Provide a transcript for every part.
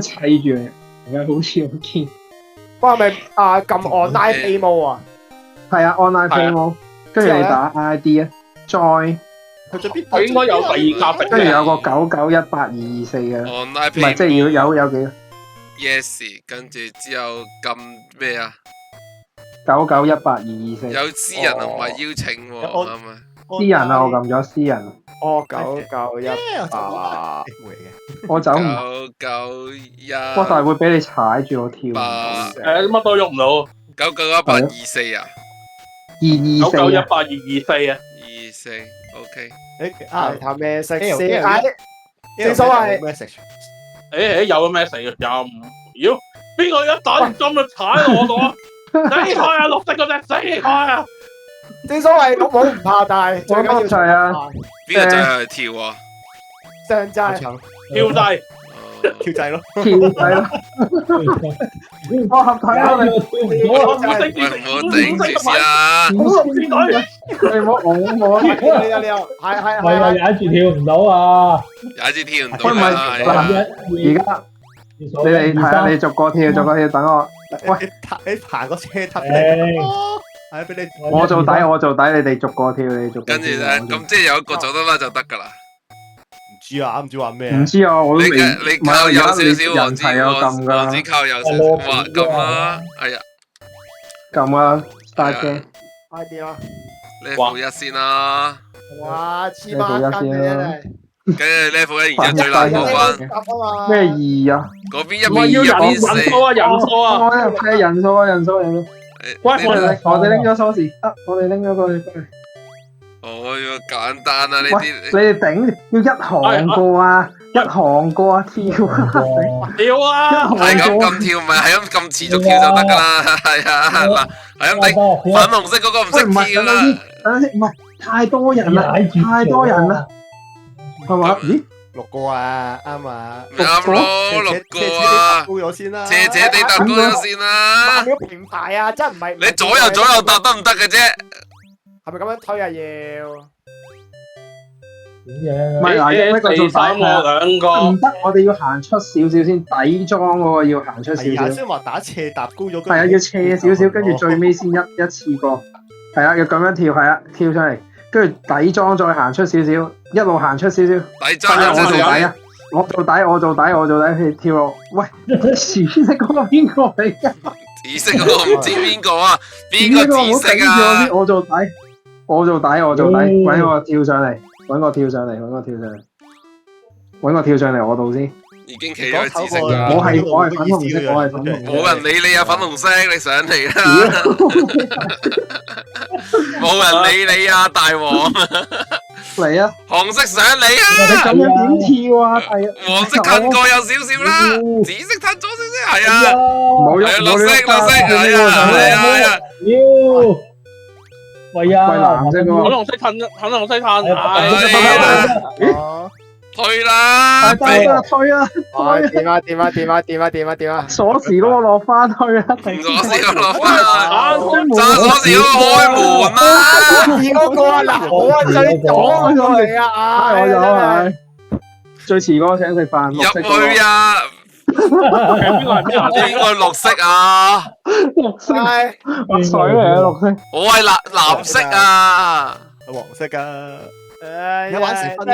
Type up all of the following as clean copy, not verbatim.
砌住你，唔係好似好堅。哇，係咪撳 online play mode 啊？係啊，online play mode，跟住你打 ID 啊，join，去咗邊？佢應該有第二格式跟住嘅。有個99182224嘅， online 唔係即係有幾個 yes， 跟住之後撳咩啊？ 99182224。有私人同埋邀請喎，我啱咪？私人啊，我撳咗私人，哦，991，我走唔， 991哇！但係會俾你踩住我跳唔到， 8乜都喐唔到。 99124啊224 9918224啊。 24 OK 係睇咩色先？正正所謂 message，有個 message 又唔妖，邊個一打完針就踩我度啊？死開啊！綠色嗰隻死開啊！正所謂綠帽唔怕大，最緊要就係啊邊個就去跳啊？上齋。跳掣。跳掣咯，跳仔咯，我合體啊你，喂，唔好整住先啊！你唔好拱我，你有，係，踩住跳唔到啊！踩住跳唔到喂唔係啊！而家你哋係啊，你逐個跳，等我，喂，你爬個車塔係俾你，我做底，你哋逐個跳，你逐個跳。跟住咧，咁即係有一個做得啦就得噶啦。唔知話咩？唔知啊，我都未。你靠右少少，王子有撳噶，王子靠右少少，哇撳啦，哎呀，撳啊，start game，快啲啊！ level 1先啦，哇，黐孖筋嘅真係。跟住 level 1而家最難過關，咩2啊？嗰邊唔係1邊要人4，數啊，人數啊！係人數啊，人數。喂，我哋拎咗鎖匙，我哋拎咗過去。哦，要簡單啊呢喂，啲，你哋頂要一行過啊，一行過啊，跳啊，跳啊！係咁撳跳，咪係咁撳持續跳就得噶啦，係啊，嗱，係咁頂，粉紅色嗰個唔識跳啦，等陣先，唔係太多人啦，太多人啦，係嘛？咦6個啊，啱啊，啱咯，6個啊，高咗先啦，斜斜地搭高咗先啦，慢咗平排啊，真唔係。你左右搭得唔得嘅啫？係咪咁樣推啊？要唔係嗱，一個做底3個2個唔得，我哋要行出少少先，底裝嗰個要行出少少。先話打斜搭高咗，係啊，要斜少少，跟住最尾先一次過。係啊，要咁樣跳，係啊，跳上嚟，跟住底裝再行出少少，一路行出少少。底裝我做底啊！我做底，佢跳落。喂，紫色嗰個邊個嚟㗎？紫色嗰個唔知邊個啊？邊個紫色啊？我做底，搵我跳上嚟，搵我跳上嚟我度先。已經企咗紫色啦。我係粉紅色，冇人理你啊！粉紅色，你上嚟啦！冇人理你啊，大王！嚟啊！紅色上嚟啊！你咁樣點跳啊？係啊！黃色褪過有少少啦，紫色褪咗少少，係啊！冇喐，綠色，係啊！喂啊！藍色嗰個。粉紅色褪，退啦！推啊！點啊！鎖匙嗰個落翻去啊！鎖匙落翻去，揸鎖匙嗰個開門啦！嗰個啊，嗱，我啊最左嗰個嚟啊！我有係最遲嗰個請食飯，入去啊！邊個綠色啊？綠色墨水嚟啊！綠色，我係藍色啊！黃色噶，有玩時分有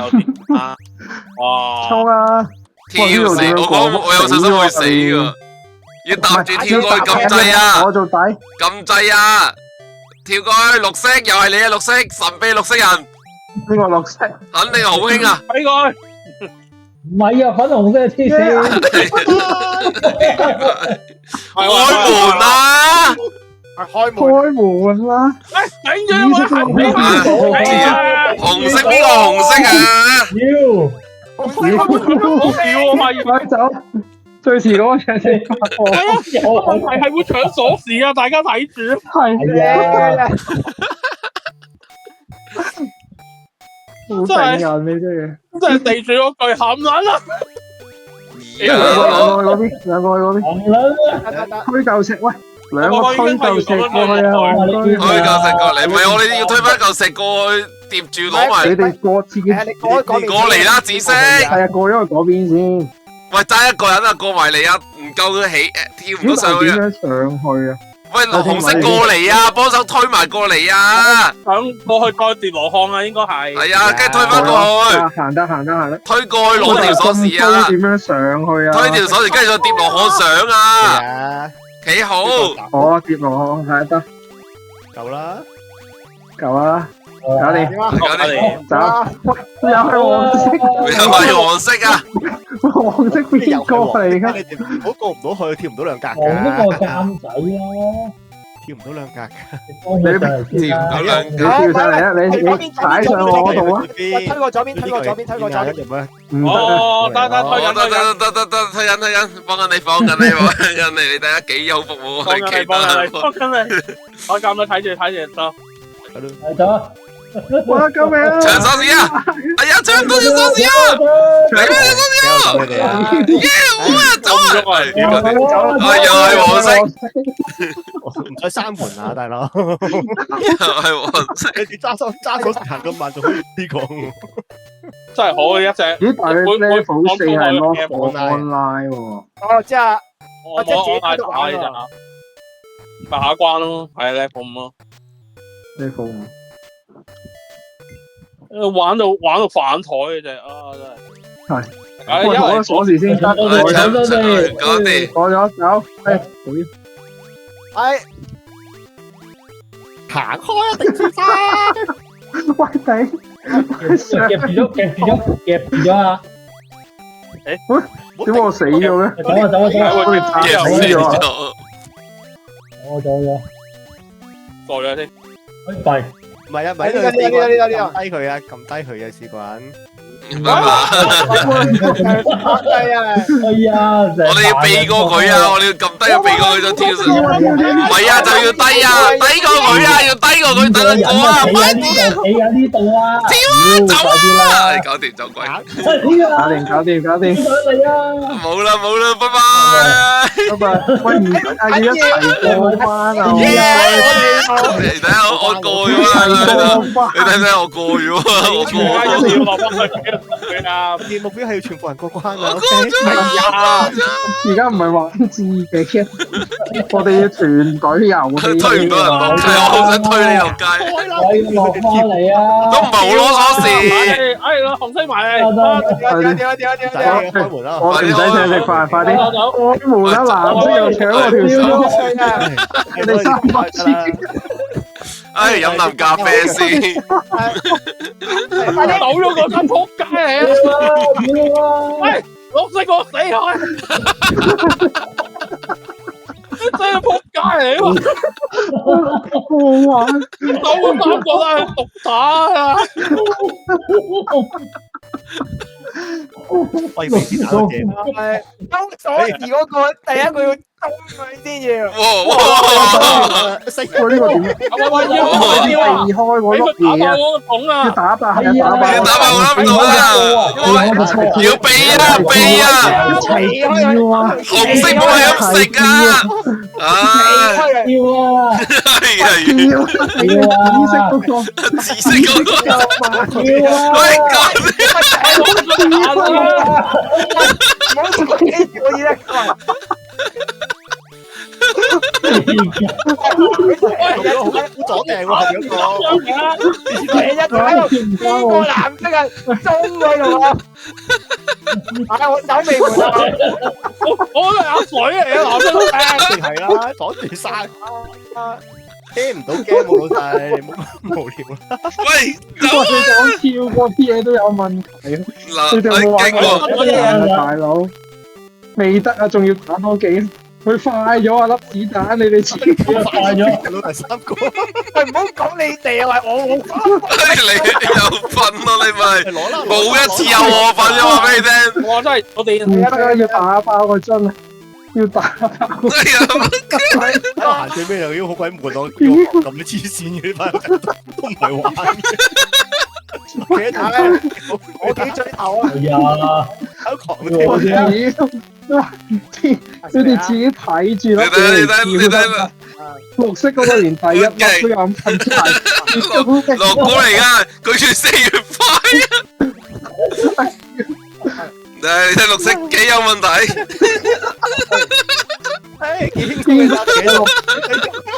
啲啊！哇！衝啊！跳死！我講我有信心會死噶，要搭住跳過去撳掣啊！我做底，撳掣啊！跳過去綠色，又係你啊！綠色，神秘綠色人，邊個綠色？肯定係好興啊！俾佢。唔係啊，粉紅色黐線！開門啊！開門啦！頂住紅色邊個紅色啊？要快走！最遲嗰個請食飯。問題係會搶鎖匙啊！大家睇住。係。好頂人呢啲嘢。真係地主嗰句冚撚啦！兩個去嗰邊，紅撚推嚿石，喂，兩個推嚿石過去啊！推嚿石過嚟，唔係我哋要推翻嚿石過去疊住攞埋。你哋過自己你過嚟啦，紫色。係啊，過咗去嗰邊先。喂，爭一個人啊，過埋嚟啊，唔夠佢起，跳唔到上去啊！點樣上去啊？喂，紅色過嚟啊，幫手推埋過嚟啊！想過去再跌羅漢啊，應該係。係啊，跟住推翻過去。行得。推過去攞條鎖匙啊！點樣上去啊？推條鎖匙，跟住再跌羅漢上啊！啊，企好。哦，跌羅漢係得，夠啦，夠啦，搞掂，搞掂。走。喂，又係黃色，又係黃色啊！黃色邊個嚟㗎？你哋唔好過唔到去，跳唔到兩格黃嗰個監仔咯，跳唔到兩格。跳唔到兩你格。跳上嚟啊！你踩上我度啊！推過左邊，推過左邊。唔得啊！哦，得，推緊，推緊，幫緊你，你睇下幾好服務，幫緊你，我咁你睇住走。係咗。哇！救命啊！搶鎖匙啊！哎呀，搶唔到條鎖匙啊！嚟咩鎖匙啊？耶！好啊，走啊！又係黃色，唔使閂門啊，大佬！又係黃色。你揸手行咁慢，仲可以呢個？真係好嘅一隻。咦？但係 level 4係 lock online 喎。哦，即係我打打呢咋？咪下一關咯，係 level 5咯。level 5。玩到反台嘅啫，啊真係。係。攞咗鎖匙先得。講啲。過咗走。行開啊！定先生。喂頂！夾住咗啊！點解我死咗嘅？走啊！夾死咗。我走咗。過咗先。快！唔係啊，唔係呢個低佢啊，撳低佢啊，試過人。係啊！我哋要避過佢啊！我哋要撳低佢，避過佢再跳上。唔係啊，就要低啊，低過佢啊，要低過佢等佢過啊！快啲啊！企喺呢度啊！跳啊，走啊！搞掂走鬼。搞掂。冇啦，拜拜。拜拜。喂，唔係要一齊過關啊！你睇下我過咗啦，你睇我過咗啊，我過。佢啊，目標係要全部人過關啊！而家唔係玩自己，我哋要團隊遊戲。推唔到人落街，我好想推你落街。我落翻嚟啊！都唔係我攞鎖匙。紅色埋嚟。開門啦！我哋唔使請食飯，快啲！開門啦！藍色又搶我條鎖。你哋300次。唉，飲啖咖啡先。倒咗個真仆街嚟啊！喂，綠色我死開！真係仆街嚟喎！好玩，倒咗3個都係毒打啊！喂，未先打到嘢。鎖匙嗰個第一個要中佢先要。哇！識過呢個點？要避開嗰碌嘢啊！要打爆，係啊！要打爆我諗唔到啊！要避啊！避啊！一齊要啊！紅色冇係咁食啊！唉，要啊！係啊！要紫色嗰個，紫色嗰個，喂，唔好記住我嘢啦！左掟喎，後邊你一睇邊個藍色啊？中嗰度啊！我手未換啊！我係阿水嚟啊！藍色一定係啦，擋住晒。聽唔到驚冇老細，冇咁無聊啦。喂，我哋講跳過啲嘢都有問題啊！你哋冇玩過大佬？未得啊，仲要打多幾？佢快咗啊！粒子彈，你哋自己快咗。到第三個，喂，唔好講你哋啊！喂，我你有份咯，你咪冇一次有我份啫，話俾你聽。哇！真係我哋唔得，要打爆個樽，要打爆。行最尾又要好鬼悶，我咁嘅黐線嘅呢班都唔係玩嘅。我幾嘴頭啊！係啊，喺度狂我哋你哋自己睇住啦。你睇，綠色嗰個連第一粒都有噴出嚟，樂高嚟噶，佢越死越快啊！你睇綠色幾有問題？唉，幾輕鬆啊！幾六，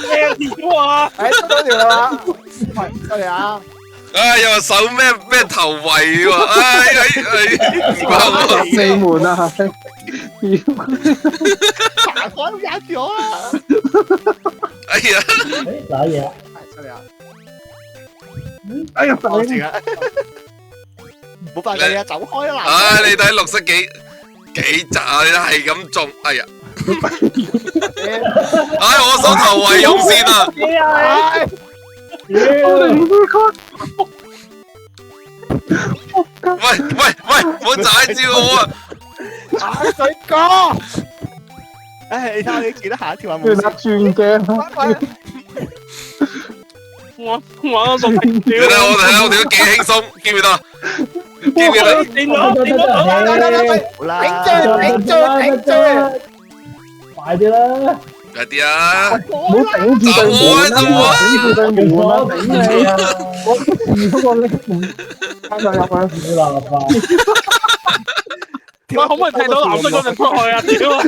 咩條啊？多條啦，多條啊！又話手咩頭圍喎？唔關我事。四門啊！我都忍咗啊！哎呀，打嘢，多條啊！哎呀，我知啊，冇辦法啊，走開啦！唉，你睇綠色幾雜啊！你係咁中，哎呀！唉，我手頭圍用線啊！喂，唔好踩住我啊！打水哥，唉，你睇下你記得下一條啊！原來轉鏡，我綠色你睇我哋都幾輕鬆，記唔記得？記唔記得？好啦，頂住！快啲啦！快啲啊！唔好頂住對門啦，頂住對門啦，頂你啊！我試嗰個呢門，加上入去，好啦，快！喂，可唔可以睇到藍色嗰隻出去啊？屌啊！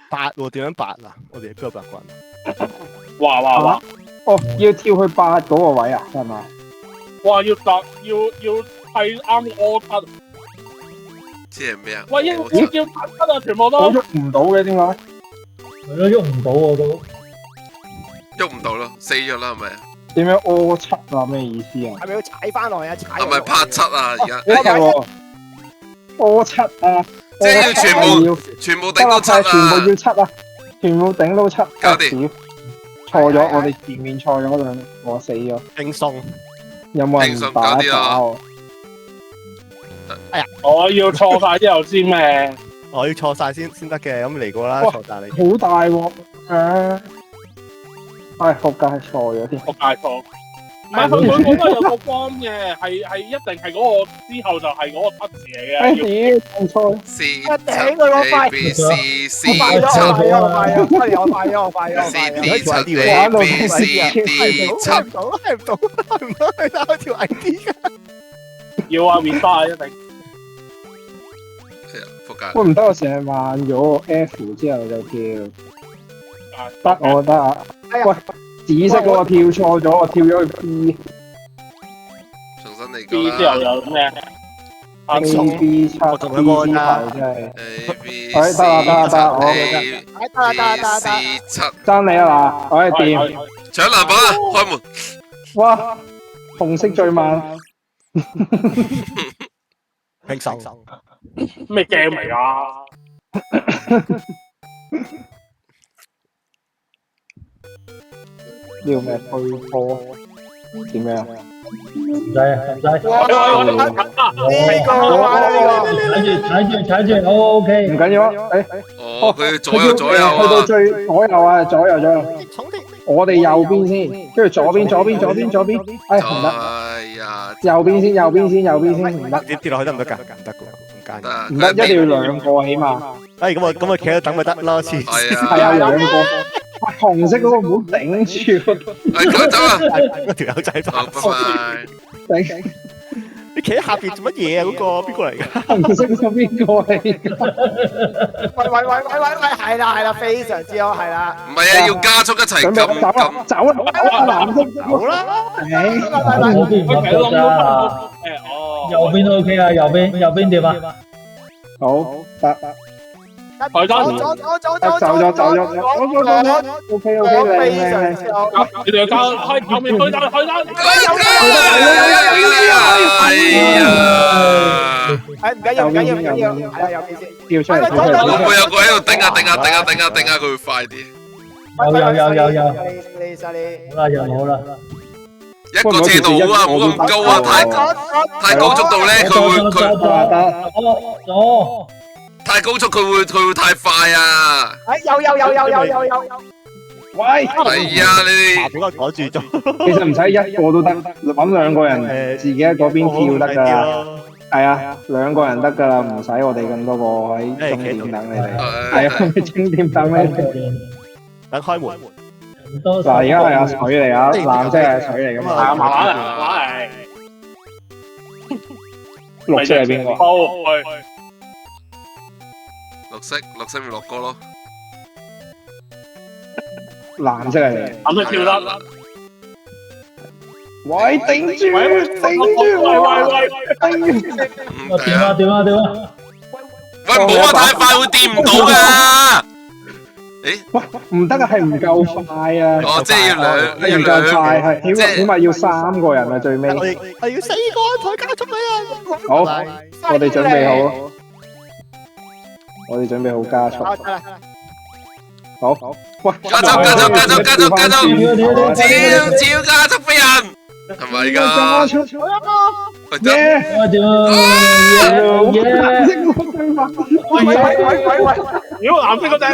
八喎，點樣八啊？我哋邊有八棍？哇！哦，要跳去8嗰個位啊，係嘛？哇！要係啱我七。即係咩啊？喂，要七啊！全部都我喐唔到嘅，點解？我都喐唔到我都。喐唔到咯，死咗啦，係咪？點樣屙七啊？咩意思啊？係咪要踩翻落去啊？踩係咪拍七啊？而家係喎，屙七啊！即係要全部頂到七全部啊！要七啊！全部頂到七，搞掂。錯咗，我哋前面錯咗兩，我死咗。輕鬆，有冇人打一打我？我要錯晒之後先咩？我要錯晒先得嘅，咁嚟過啦，哇錯晒你。好大鑊啊！唉，仆街錯咗添。我大錯。唔係佢嗰個有個光嘅，係一定係嗰個之後就係嗰個七字嚟哎嘅。屌，錯！ C 頂佢個肺 A B C C 我快七咗，我快咗。 C D 七 A B C D 七。係唔到，你打開條 ID 㗎。要啊 refine 一定。仆街。喂，唔得，我成日慢咗 F 之後就跳。得我得啊！喂，紫色嗰個跳錯咗，我跳咗去 B。重新嚟 B 過之後啦。有咩？ A B 七 B 之後真係。 A B 哎得啦得啦得啦我 A B C 七。爭你啊嗱，我係掂。搶籃板啊！開門。哇，紅色最慢。輕手。咩 game 嚟啊？要咩推波？點樣？唔使啊，唔使。踩住，好 OK。唔緊要啊，哦，佢左右去到最左右啊，左右。我哋右邊先，跟住左邊。哎，唔得，哎呀，右邊先，唔得，跌落去得唔得㗎？唔得㗎，唔間。唔得，一定要兩個起碼。哎，咁我企喺度等咪得咯，黐。係係啊，啊，兩個。喂，紅色嗰個唔好頂住，係佢走啊！嗰條友仔好，拍。拜拜。頂。你企喺下邊做乜嘢啊？嗰個邊個嚟㗎？紅色嗰個邊個嚟㗎？喂，係啦，非常之好，係啦。唔係啊，要加速一齊準備走啦，走啦，藍色好啦，我邊唔得咋？右邊 OK 啊，右邊點啊？好得。走咗，OK，非常之好。你哋交開後面去啦！哎，唔緊要，係啦，右邊先。跳出嚟，會唔會有個喺度頂啊？佢會快啲。有。你。好啦，又好啦。一個斜度啊，唔好咁高啊，太高速度咧，左。太高速佢會太快啊！哎，有。喂，係啊，你哋俾我阻住咗。其實唔使一個都得，揾兩個人自己喺嗰邊跳得㗎。係啊，2個人得㗎啦，唔使我哋咁多個喺終點等你哋。係啊，終點等你哋。等開門。嗱，而家係阿水嚟啊，藍色係水嚟㗎嘛。係啊，慢慢嚟，慢慢嚟。綠色係邊個？綠色咪落歌咯。藍色係你。咁佢跳得。喂，頂住！點啊？喂，唔好太快會掂唔到㗎。喂，唔得啊，係唔夠快啊！哦，即係要唔夠快，係起碼要3個人啊，最尾。我要4個人抬加速俾人。好，我哋準備好，我哋準備好加速。好，喂，加速，照加速俾人，係咪㗎？喂，妖藍色嗰隻，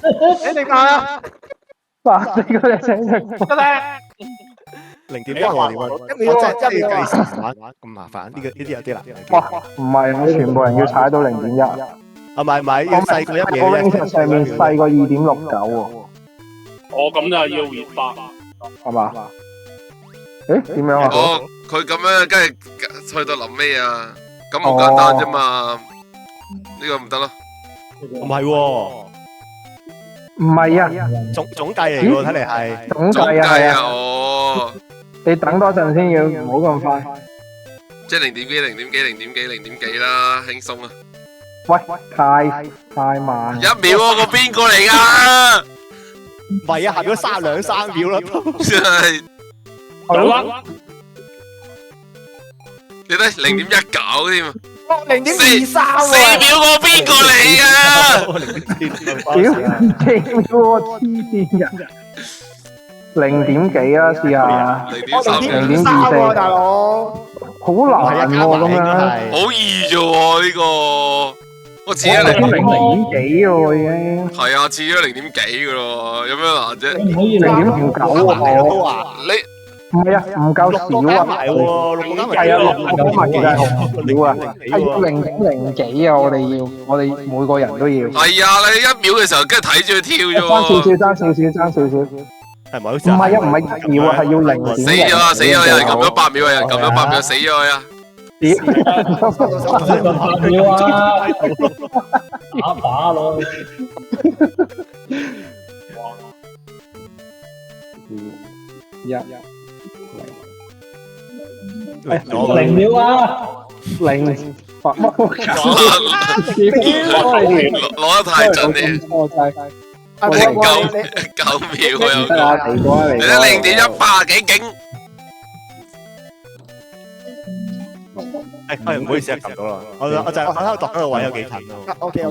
你哋啊！白色嗰隻請食。 0.1我真係計時玩咁麻煩，呢啲有啲難。哇，唔係，我全部人要踩到0.1。啊，唔係，要細過一嘢。我 range 上面細過2.69喎。我咁就要200，係嘛？誒，點樣啊？哦，佢咁樣，跟住去到臨尾啊，咁唔簡單啫嘛，呢個唔得咯。唔係喎，唔係啊，總計嚟喎，睇嚟係總計啊，係啊。哦，你等多陣先要，唔好咁快。即係0點幾啦，輕鬆啊！喂，太慢。1秒喎，個邊個嚟㗎？唔係啊，行咗2-3秒啦，真係。好啦，你睇0.19添啊0.23，4秒個邊個嚟啊？屌，4秒喎，黐線人。0點幾啊？試下。0.3喎，大佬。好難喎，咁樣。好易啫喎呢個。我似咗0點幾喎已經。係啊，似咗0點幾噶咯，有咩難啫？0.9喎。你唔係啊，唔夠少啊。係啊，6個咪其實少啊，係要0.0幾啊！我哋每個人都要。係啊，你1秒嘅時候跟住睇住佢跳啫喎。爭少少。係咪好似？唔係啊，唔係1秒啊，係要0.0。死咗，有人撳咗8秒，有人撳咗8秒，死咗佢啊！8秒啊！打靶咯。0秒啊！0乜？攞得太準啲。9秒我又，你睇0.18幾勁。唔好意思啊，撳到啦。我就喺度度嗰個位有幾近咯。OK。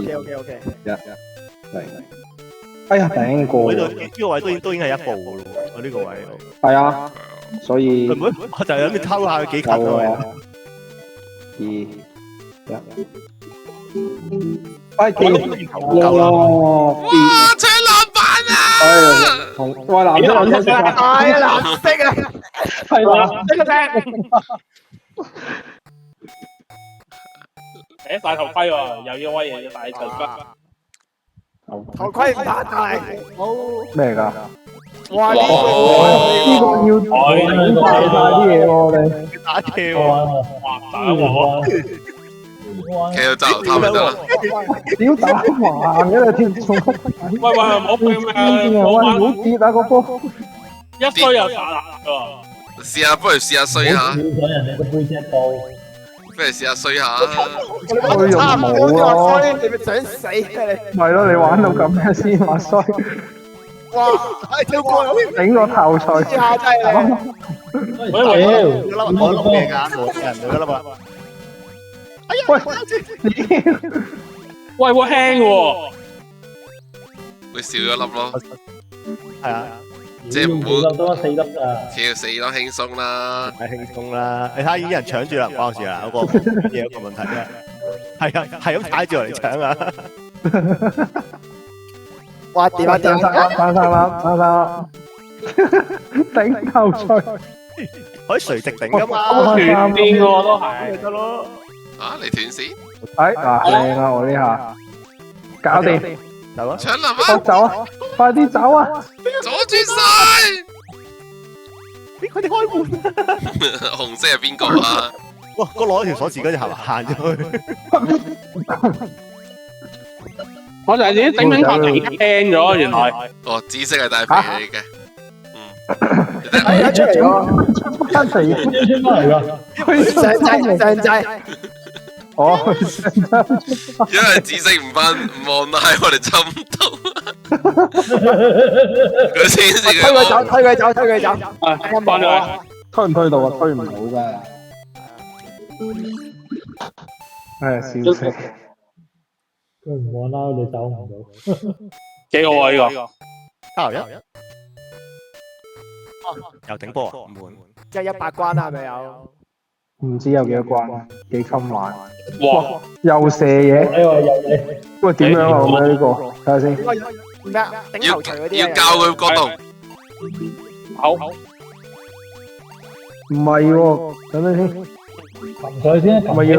哎呀，頂過。呢個位都已經係一步噶咯喎，我呢個位。係啊，所以。我就諗住偷下佢幾近咯。2、1。哎，跌！哇！搶籃板啊！哇，藍色啊！係啊，藍色啊！係藍色嗰隻。戴頭盔喎，又要威又要戴頭盔。頭盔唔打戴，好咩㗎？哇！呢個要戴晒啲嘢喎，我哋打車喎，打我！企喺度揸頭咪得啦。屌打橫嘅你跳做乜？喂，唔好咁喂，唔好跌啊個波！一衰又打啦喎！試下，不如試下衰下。跳上人哋個背脊度。不如試下衰下。衰又冇啊！你咪想死啊你！係咯，你玩到咁樣先話衰。哇！跳過有啲頂個頭錘。下真係。我碌嘢㗎，冇人㗎啦嘛。喂，輕喎，會少咗粒咯。係啊，即係唔好多4粒㗎。跳4粒輕鬆啦，係輕鬆啦。你睇下已經有人搶住啦，唔關我事啦。嗰個嘢有個問題啫。係啊，係咁踩住嚟搶啊！哇！點啊點啊！翻頂頭錘。可以垂直頂噶嘛？斷邊喎都係。咪得咯。啊，你斷線，哎嗱靚啊我呢下，搞掂，走啊！搶林啊，我走啊，快啲走啊！阻住晒。佢哋開門。紅色係邊個啊？哇！我攞條鎖匙嗰隻行行咗去。我就係自己頂頂頭突然間輕咗，原來。哦，紫色係大肥嚟嘅。係一出嚟喎，翻嚟，出翻嚟㗎。上掣。哦，因為紫色唔望拉，我哋抽唔到。佢先至推佢走。翻咗。推唔推到啊？推唔到㗎。係小食。佢唔望啦，你走唔到。幾好啊呢個。3-1。又頂波啊！唔換。即係100關啦，係咪有？唔知有幾多關，幾襟玩。哇！又射嘢。你話有你。喂，點樣啊？咁樣呢個，睇下先。咩啊？頂頭錘嗰啲要教佢角度。好。唔係喎，等陣先。擒佢先，係咪要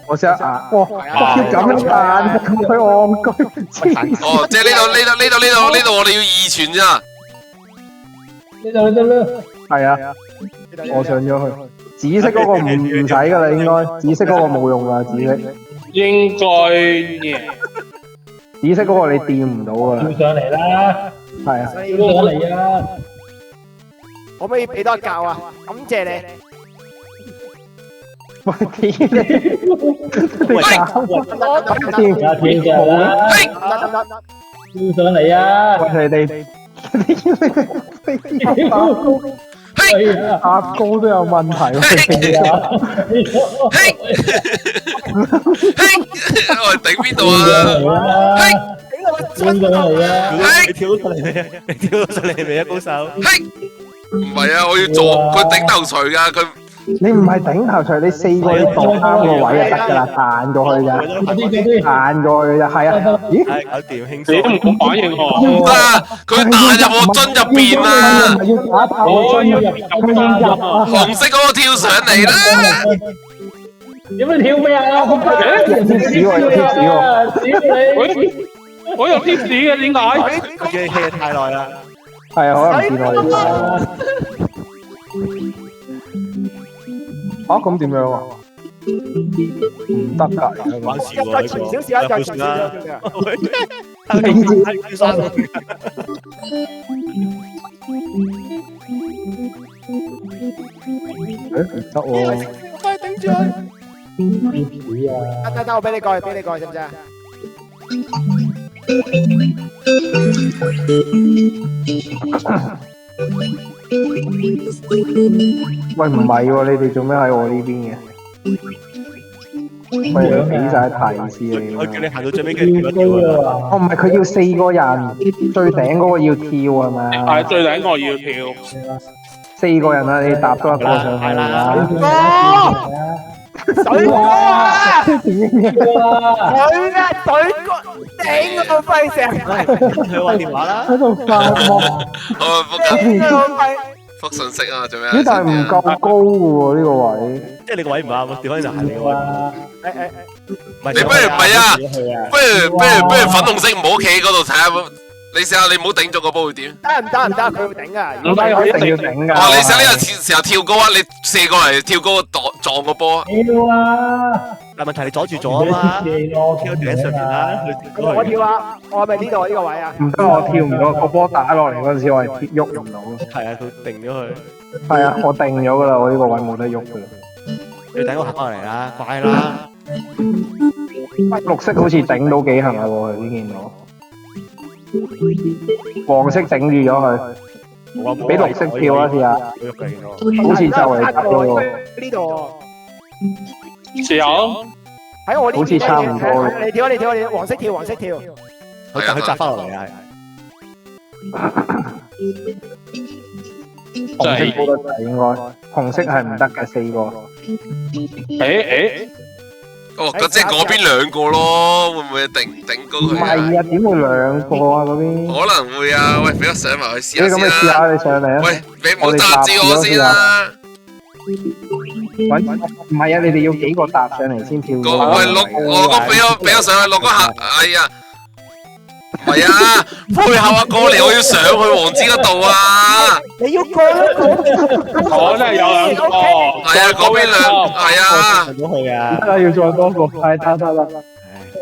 我試下啊？哇！要咁樣彈，咁佢戇居。哦，即係呢度，我哋要二傳咋？呢度得啦。係啊，我上咗去。紫色嗰個唔使噶啦，應該。紫色嗰個冇用噶，紫色。應該嘅。紫色嗰個你掂唔到噶啦。跳上嚟啦！係啊。跳上嚟啊！可唔可以俾多一教啊？感謝你。喂，跳你！跳上嚟啊！喂，你哋阿高都有問題喎。我頂邊度啊？跳上嚟啊！你跳到上嚟未啊？你跳到上嚟未啊，高手？唔係啊，我要做佢頂頭錘噶，佢。你唔係頂頭錘，你4個要撞啱個位就得㗎啦，彈過去咋，彈過去咋，係啊，咦？搞掂，輕鬆。你都唔講反應喎。唔得，佢彈入我樽入邊啊！要打爆個樽入，紅色嗰個跳上嚟啦！有咩跳咩啊？有貼士喎，有貼士喎。我有貼士嘅，點解？佢嘅戲太耐啦。係啊，可能見我哋。啊，咁點樣啊？唔得㗎，關事喎。再傳少少啊！再傳少少。誒，唔得喎。快頂住！得，我俾你過去，知唔知啊？喂，唔係喎，你哋做咩喺我呢邊嘅？喂，俾晒提示你。我叫你行到最尾嘅跳一跳啊！哦，唔係，佢要4個人，最頂嗰個要跳係咪？係最頂我要跳。 4個人啊，你搭多一個上去啦。水哥啊！佢啊，水哥頂我個肺成，佢玩電話啦。喺度發夢。我覆信息啊，做咩？咦，但係唔夠高嘅喎呢個位。即係你個位唔啱，調翻就係你個位。你不如唔係啊，不如粉紅色唔好企喺嗰度睇下。你試下你唔好頂咗個波會點？得，佢會頂噶。唔得，佢一定要頂㗎。哦，你試下呢個時候跳高啊！你射過嚟跳高撞個波啊！跳啊！但問題你阻住咗啊嘛，跳頂上面啦。我跳啊！我係咪呢度呢個位啊？唔得，我跳唔到，個波打落嚟嗰陣時，我係喐唔到。係啊，佢定咗佢。係啊，我定咗㗎啦，我呢個位冇得喐㗎啦。你等我行翻嚟啦，快啦！綠色好似頂到幾行啊喎，頭先見到。黃色頂住咗佢，俾綠色跳啊試下，好似就嚟得咗喎。呢度時候喺我呢邊，好似差唔多。你跳，黃色跳。佢扎翻落嚟啊！紅色冇得睇應該，紅色係唔得嘅4個。哦，咁即係嗰邊2個咯，會唔會頂高佢？唔係啊，點會2個啊嗰邊？可能會啊，喂，俾我上埋去試下先啦。你咁你試下，你上嚟啊！喂，你唔好揸住我先啦。唔係啊，你哋要幾個搭上嚟先跳。喂，落哥俾我上去，落哥下，哎呀，唔係啊，配合阿哥嚟，我要上去王子嗰度啊！你要過一個，我真係有兩個，係啊，嗰邊兩，係啊，上到去啊！得啦，要再多個，係得，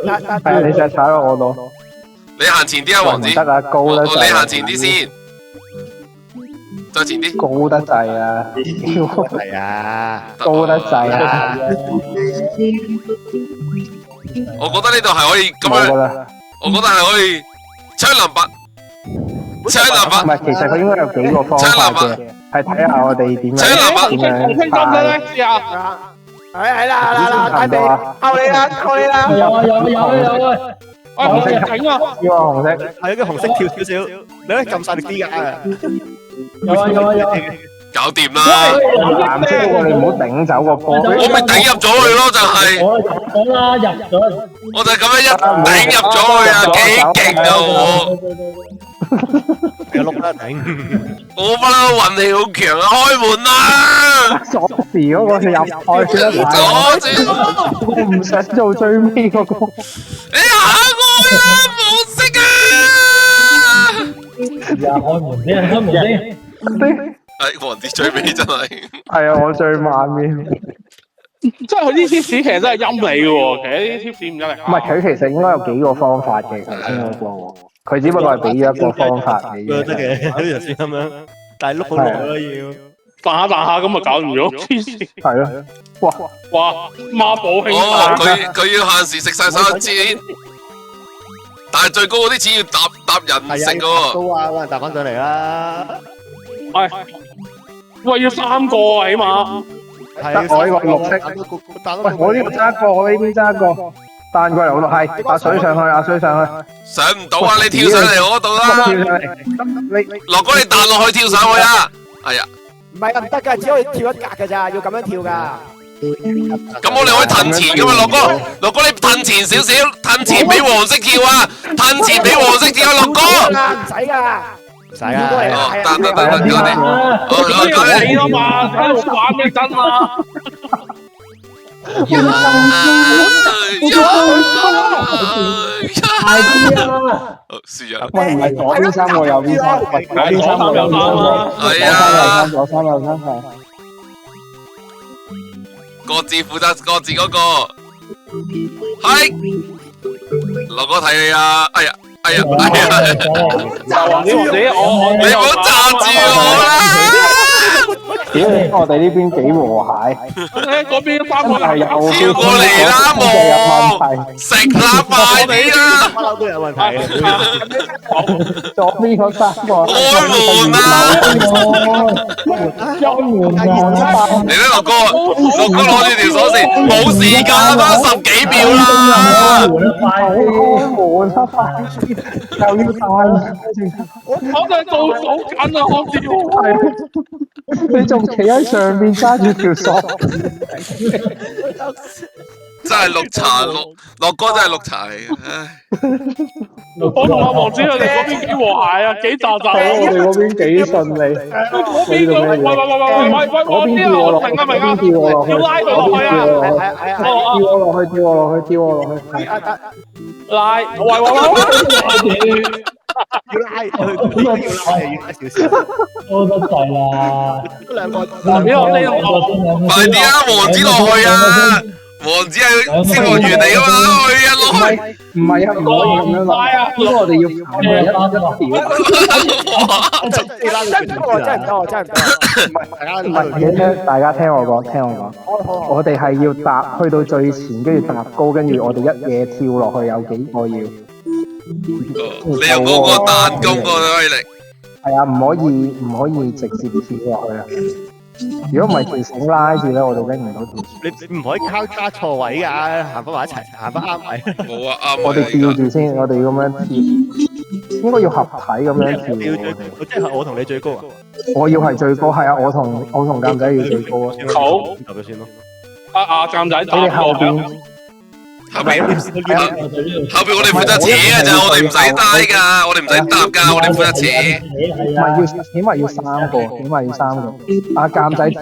係啊，你就踩落我度。你行前啲啊，王子。得啊，高得滯。你行前啲先，再前啲。高得滯啊！係啊，高得滯啊！我覺得呢度係可以咁樣，我覺得係可以槍林拔。唔係，其實佢應該有幾個方法嘅，係睇下我哋點樣聽得唔得咧？試下。係啦，大地，靠你啦！有啊！紅色頂啊！要啊，紅色，係個紅色跳少少，你可以撳晒力啲㗎。有啊！搞掂啦！藍色嗰個你唔好頂走個波。我咪頂入咗去咯，就係。我入咗啦，入咗。我就咁樣一頂入咗去啊，幾勁啊我！有碌啦頂。我不嬲運氣好強啊，開門啦！鎖匙嗰個就入去啦。阻住！我唔想做最尾嗰個。你行開啦，冇色啊！開門先。王子最尾真係。係啊，我最慢嘅。即係佢啲 tips 其實真係陰你嘅喎，其實啲 tips 唔陰你。唔係，佢其實應該有幾個方法嘅，頭先嗰個，佢只不過係俾咗一個方法你得嘅，好似頭先咁樣，但係碌好耐咯要。彈下咁啊搞唔咗，黐線。係咯，哇！孖寶兄弟。佢要限時食晒所有錢，但係最高嗰啲錢要搭人食嘅喎。都啊，揾人搭翻上嚟啦。係。喂，要3個啊，起碼。得我呢個綠色。喂，我呢個揸過，我呢邊揸過。彈過嚟我度係，阿水上去，阿水上去。上唔到啊！你跳上嚟我嗰度啦。跳上嚟。落哥，你彈落去跳上去啊！係啊。唔係唔得㗎，只可以跳一格㗎咋，要咁樣跳㗎。咁我哋可以褪前㗎嘛，落哥你褪前少少，褪前俾黃色跳啊！褪前俾黃色跳啊，落哥。唔使㗎。唔使啊！得，你啊嘛，喺度玩咩真啊？輸咗。喂，唔係左邊3個，右邊3個，左邊3個，右邊3個，係啊，左三右三係。各自負責各自嗰個。係。落哥睇你啊！哎呀！你唔好揸住我啦！屌，我哋呢邊幾和諧。嗰邊3個係右邊跳過嚟啦，冇食啦，快啲啦！不嬲都有問題。左邊嗰3個。開門啦！開門啊！嚟啦，落哥攞住條鎖匙，冇時間啦，翻10幾秒啦！開門啊！快！又要帶，我真係做手緊啊！我知，你仲企喺上面揸住條鎖，真係綠茶落哥真係綠茶嚟嘅，唉！我同阿王子佢哋嗰邊幾和諧啊，幾雜雜。我哋嗰邊幾順利。嗰邊嗰邊跳我落去，要拉佢落去啊！跳我落去。拉，要拉少少。多得滯啦！兩個，快啲啊，王子落去啊！王子係消防員嚟噶嘛，去啊落去！唔係啊，唔可以咁樣落。因為我哋要唔係，大家聽我講。我哋係要搭去到最前，跟住搭高，跟住我哋一嘢跳落去，有幾個要？你有嗰個彈弓個威力。係啊，唔可以直接跳落去啊！如果唔係條繩拉住咧，我哋拎唔到條繩。你唔可以交叉錯位噶，行翻埋一齊，行翻啱位。冇啊，啱。我哋吊住先，我哋要咁樣跳，應該要合體咁樣跳。即係我同你最高啊！我要係最高，係啊！我同監仔要最高啊！好，咁先咯。監仔，你哋後邊後邊點先都呢後邊我哋負責扯嘅咋，我哋唔使帶㗎，我哋唔使搭㗎，我哋負責扯。唔係要，起碼要3個，起碼要3個。阿鑑仔跳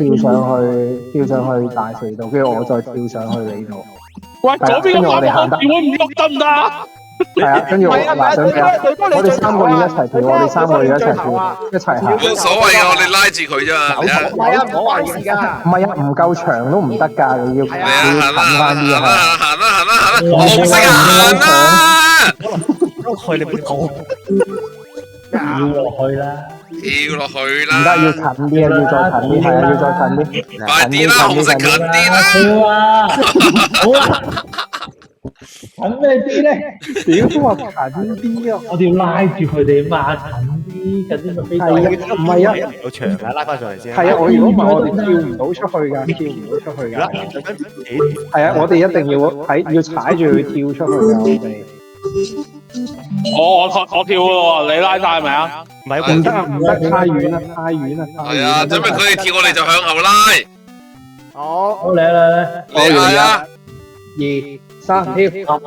上去大肥度，跟住我再跳上去你度。喂，左邊個馬步會唔喐得唔得？係啊，跟住我嗱想睇，我哋3個要一齊跳，我哋3個要一齊跳，一齊行。冇所謂㗎，我哋拉住佢啫嘛。唔係啊，唔好話事㗎。唔係啊，唔夠長都唔得㗎，你要係啊，近翻啲啊。行啦，紅色啊，行啦！去你唔好跳落去啦！跳落去啦！唔得，要近啲啊，要再近啲，係啊，要再近啲。快啲啦，紅色近啲啦！跳啊！好啦，近咩啲咧？屌都話近啲啊！我哋要拉住佢哋嘛，近啲咪飛走。係啊，唔係啊，有長啊，拉翻上嚟先。係啊，我如果唔係我哋跳唔到出去㗎，跳唔到出去㗎。係啊，我哋一定要要踩住佢跳出去㗎，我哋。我跳咯，你拉晒係咪啊？唔係唔得啊，唔得，太遠啦，太遠啦。係啊，準備佢哋跳，我哋就向後拉。好，好嚟，你係啊，2、3，跳。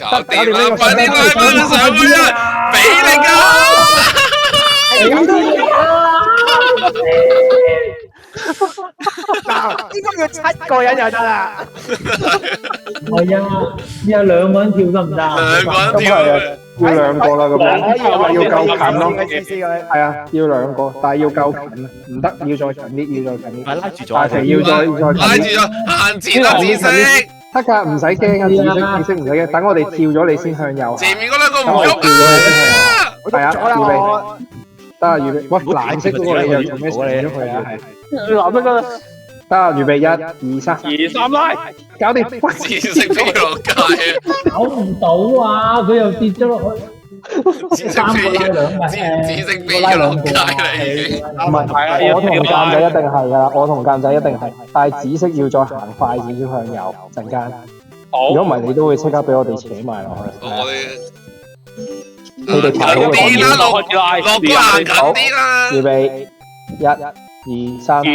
搞掂啦，快啲拉翻上去啊！俾力啊！嗱，應該要7個人就得啦。係啊，有2個人跳得唔得啊？兩個人跳，要2個啦，咁樣要夠近咯。係啊，要2個，但係要夠近，唔得，要再近啲，要再近啲。拉住咗。大肥要再拉住咗，行前啦，紫色。得㗎，唔使驚啊，紫色唔使驚，等我哋跳咗你先向右。前面嗰兩個唔喐啊！係啊，預備。得啊，預備。喂，藍色嗰個你又做咩事咗佢啊？係。藍色嗰個。得啊，預備1、2、3，拉，搞掂。紫色飛落街啊！搞唔到啊！佢又跌咗落去。紫色飛落街啦已經。唔係，我同鑑仔一定係㗎啦，我同鑑仔一定係，但係紫色要再行快少少向右陣間。如果唔係，你都會即刻俾我哋扯埋落去。你哋排好個位置，落個行近啲啦。預備1、2、3，跳。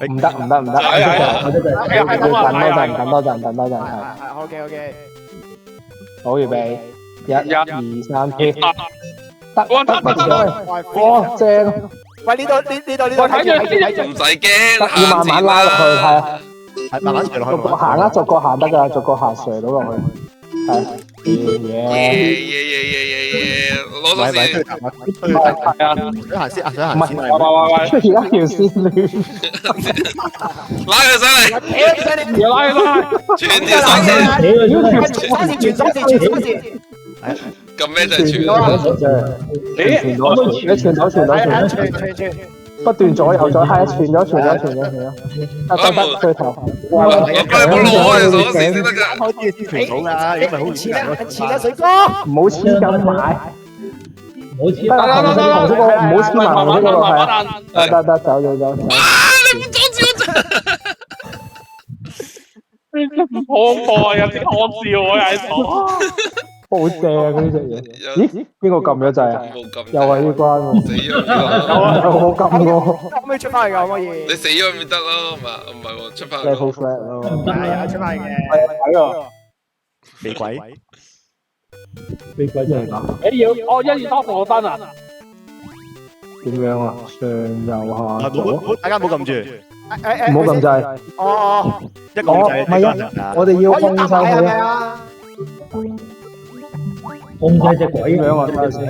唔得，等多陣，係。OK，好，預備1、2、3，跳。得，哇，正！喂，呢度，睇住，唔使驚，要慢慢拉落去，係啊，慢慢上落去。逐個行啦，逐個行得㗎，逐個行上到落去，係。耶！攞咗先。係啊，想行先，唔係，而家條線亂。拉佢上嚟，要拉，全條上線。咁咩就係傳咯？你傳到，不斷左右咗，係啊，傳咗，得，對頭。我唔好攞我哋鎖匙先得㗎。傳到㗎，因為好似水哥，唔好黐咁埋，唔好黐。得，紅色嗰個唔好黐埋紅色嗰個係。得，走。啊！你唔阻止我好恐怖啊！有啲可笑啊，喺度。好正啊！呢隻嘢，咦？邊個撳咗掣啊？又係呢關喎，死咗我撳喎。可唔可以出翻嚟㗎？可唔可以？你死咗咪得咯，唔係喎，出翻嚟。Level flat 咯，係啊，出翻嚟嘅。避鬼。俾鬼真係咁。要1、2、3個單啊！點樣啊？上右下左，大家唔好撳住。唔好撳掣。哦，一個掣。唔係啊，我哋要控晒佢啊。控制隻鬼點樣啊？睇下先。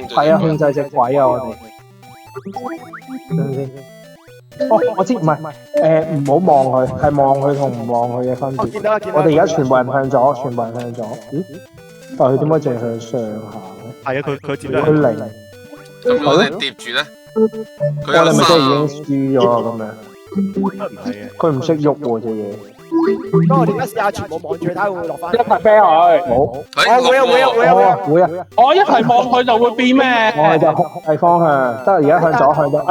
係啊，控制隻鬼啊！我哋。等陣先。哦，我知，唔係，唔好望佢，係望佢同唔望佢嘅分別。我哋而家全部人向左，咦？但係佢點解淨係向上行咧？係啊，佢接咗。佢零。咁我哋疊住咧，佢我哋咪即係已經輸咗啊？咁樣。唔係嘅。佢唔識喐喎隻嘢。咁我哋而家試下全部望住睇會落翻。一齊啤佢。好。會啊！我一齊望佢就會變咩？我哋就控制方向，得而家向左向左，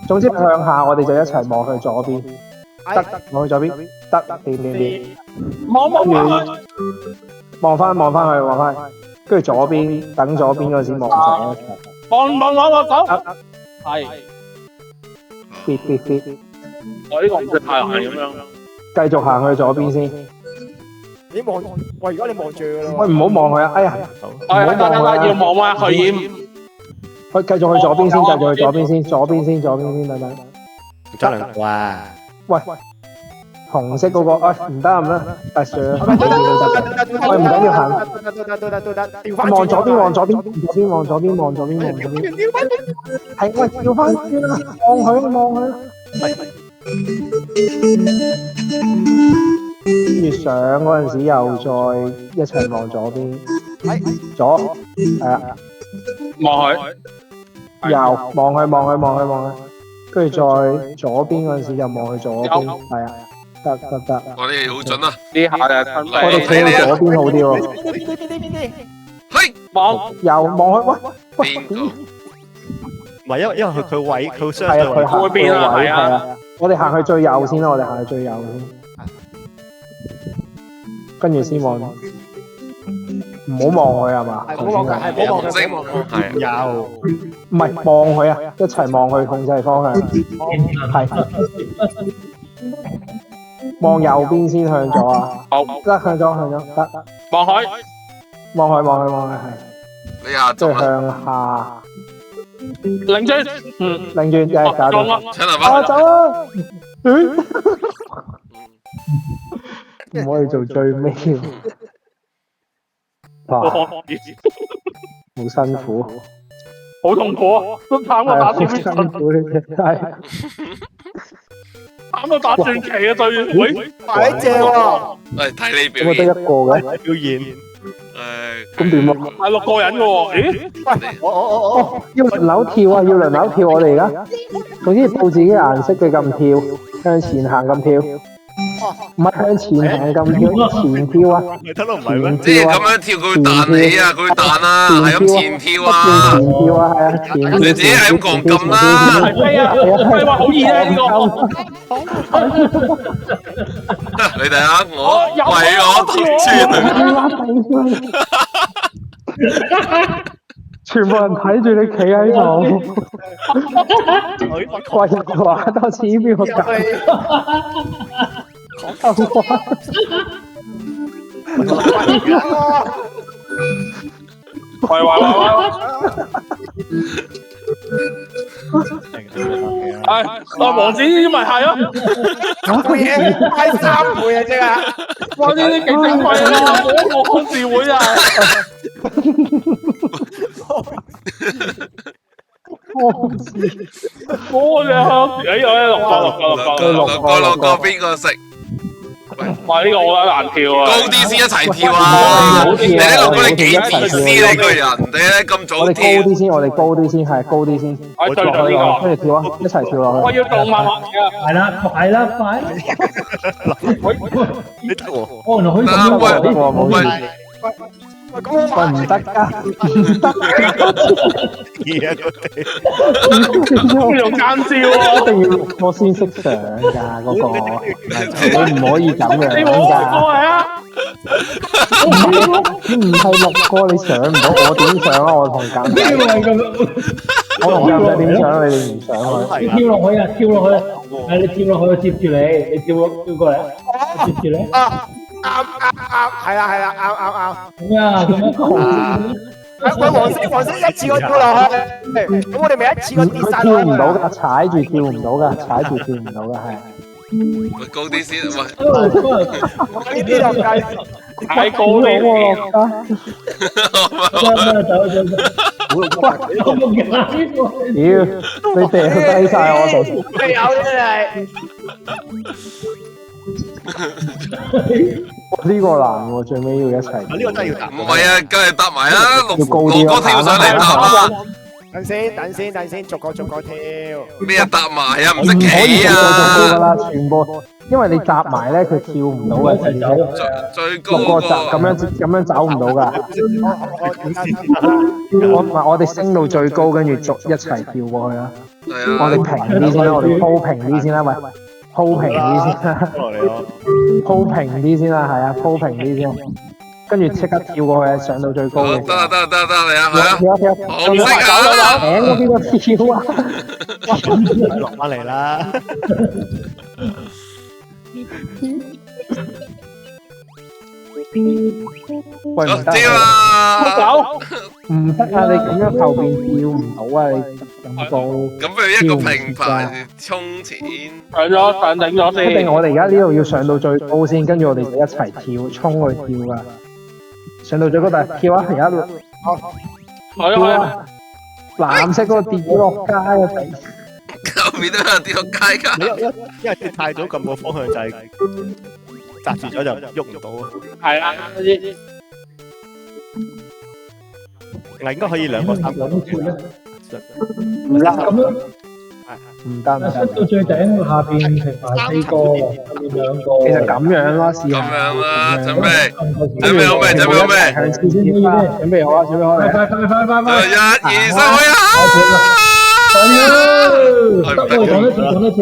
總之向下我哋就一齊望去左邊，得望去左邊，得掂，望翻去，跟住左邊等左邊嗰時望上一齊，望走，係，跌，我呢個唔識太難咁樣，繼續行去左邊先，你望，喂，而家你望住㗎啦。喂，唔好望佢啊！哎呀，得要望啊，佢染。佢繼續去左邊先，繼續去左邊先，左邊先，等等。爭兩個啊！喂，紅色嗰個，唔得唔得，大 Sir，喂唔緊要行，望左邊，望左邊，係喂調翻轉啦，望佢，跟住上嗰陣時又再一齊望左邊，左係啊，望佢，右望佢，跟住再左邊嗰陣時就望佢左邊，係啊。得，我哋好準啊！呢下就係我哋企到左邊好啲喎。係望又望佢，喂，邊個？唔係因為佢位佢相係啊，佢行會變啊係啊啊。我哋行去最右先啦，跟住先望，唔好望佢係嘛？唔好望佢，係唔好望佢，唔好望佢。係有唔係望佢啊，一齊望佢控制方向，係望右邊先向左啊！好，得向左，得望佢，望佢係，你下即係中啦，向下擰轉，擰轉，搞掂。請嚟吧。走啊！唔可以做最尾，哇，好辛苦，好痛苦啊！都慘過打好辛苦呢隻，係慘到打傳奇啊！對，喂，快正喎！嚟睇你表咁啊得演。一個嘅，表演，咁點啊？係6個人嘅喎，咦？我要輪流跳啊！要輪流跳，我哋而家，總之報自己顏色嘅咁跳，向前行咁跳，唔係向前行咁跳，前跳啊！你睇到唔係咩？即係咁樣跳，佢會彈你啊！佢會彈啊！係咁前跳啊！前跳啊，係啊，前跳。你自己係咁講咁啦。係啊，係話好易啊呢個。你睇下我為我讀書。全部人睇住你企喺度，喂，話多次邊個搞？喂，王子呢啲咪係咯，嘢係3倍啊！即係，哇！呢啲幾珍貴啊，我康智會啊，我哋康智，六個邊個食？哇！呢個我覺得難跳啊，高啲先一齊跳啊！你呢六個你幾自私呢個人？你咧咁早我哋跳高？啲先，係高啲先，我對咗呢個，跟住跳啊，一齊跳落去。我要動漫畫嘅，快啦！你得喎，哦，原來可以咁樣喂喎，冇事，喂，咁我喂唔得㗎，而家佢用奸招啊！一定要錄過先識上㗎嗰個，你唔可以咁樣你冇學過㗎。係啊？你唔係錄過，你上唔到，我點上啊？我同監製，我同監製點上？你哋唔上去。你跳落去啊！跳落去，係你跳落去，我接住你，你跳過嚟，我接住你。啱，係啦，啱。咁啊，喂，黃色一次過跳落去，咁我哋咪一次過跌晒佢跳落去唔到㗎，踩住跳唔到㗎，係。喂高啲先，喂呢啲又計，太高呢啲，妖，你掉低晒我哋。有真係。呢個難喎，最尾要一齊。呢個真係要答。唔係啊，梗係搭埋啦，要高啲六個跳上嚟搭啦。等先，逐個跳。咩啊搭埋啊？唔唔識企可以跳啊！啦，全部，因為你搭埋咧，佢跳唔到嘅，而且最高六個集咁樣走唔到噶。我哋升到最高，跟住一齊跳過去啦。係啊，我哋平啲先啦，我哋鋪平啲先啦，喂，鋪平啲先啦，落嚟咯，鋪平啲先啦，係啊，鋪平啲先，跟住即刻跳過去，上到最高嘅。得嚟啊，係啊，跳！我唔識啊！頂嗰邊個跳啊！落翻嚟啦。喂，唔得跳啊！啊！唔得啊！你咁樣後邊跳唔到啊！你咁高，咁不如一個平排衝前。上頂咗先。一定我哋而家呢度要上到最高先，跟住我哋就一齊跳，衝去跳啊！上到最高但係跳啊！而家跳啊！藍色嗰個跌咗落街啊！後面都有跌落街㗎。因為你太早撳個方向就係擲住咗就喐唔到啊。係啊，應該可以兩個三個都跳咧，唔得咁樣唔得唔出得，到最頂下邊平排4個，後面2個。其實咁樣啦，試咁下樣啦，準備好未？準備好未？向前先啦，準備好啊！準備好快嚟！快！ 1、2、3，開啊！得喎，講多次。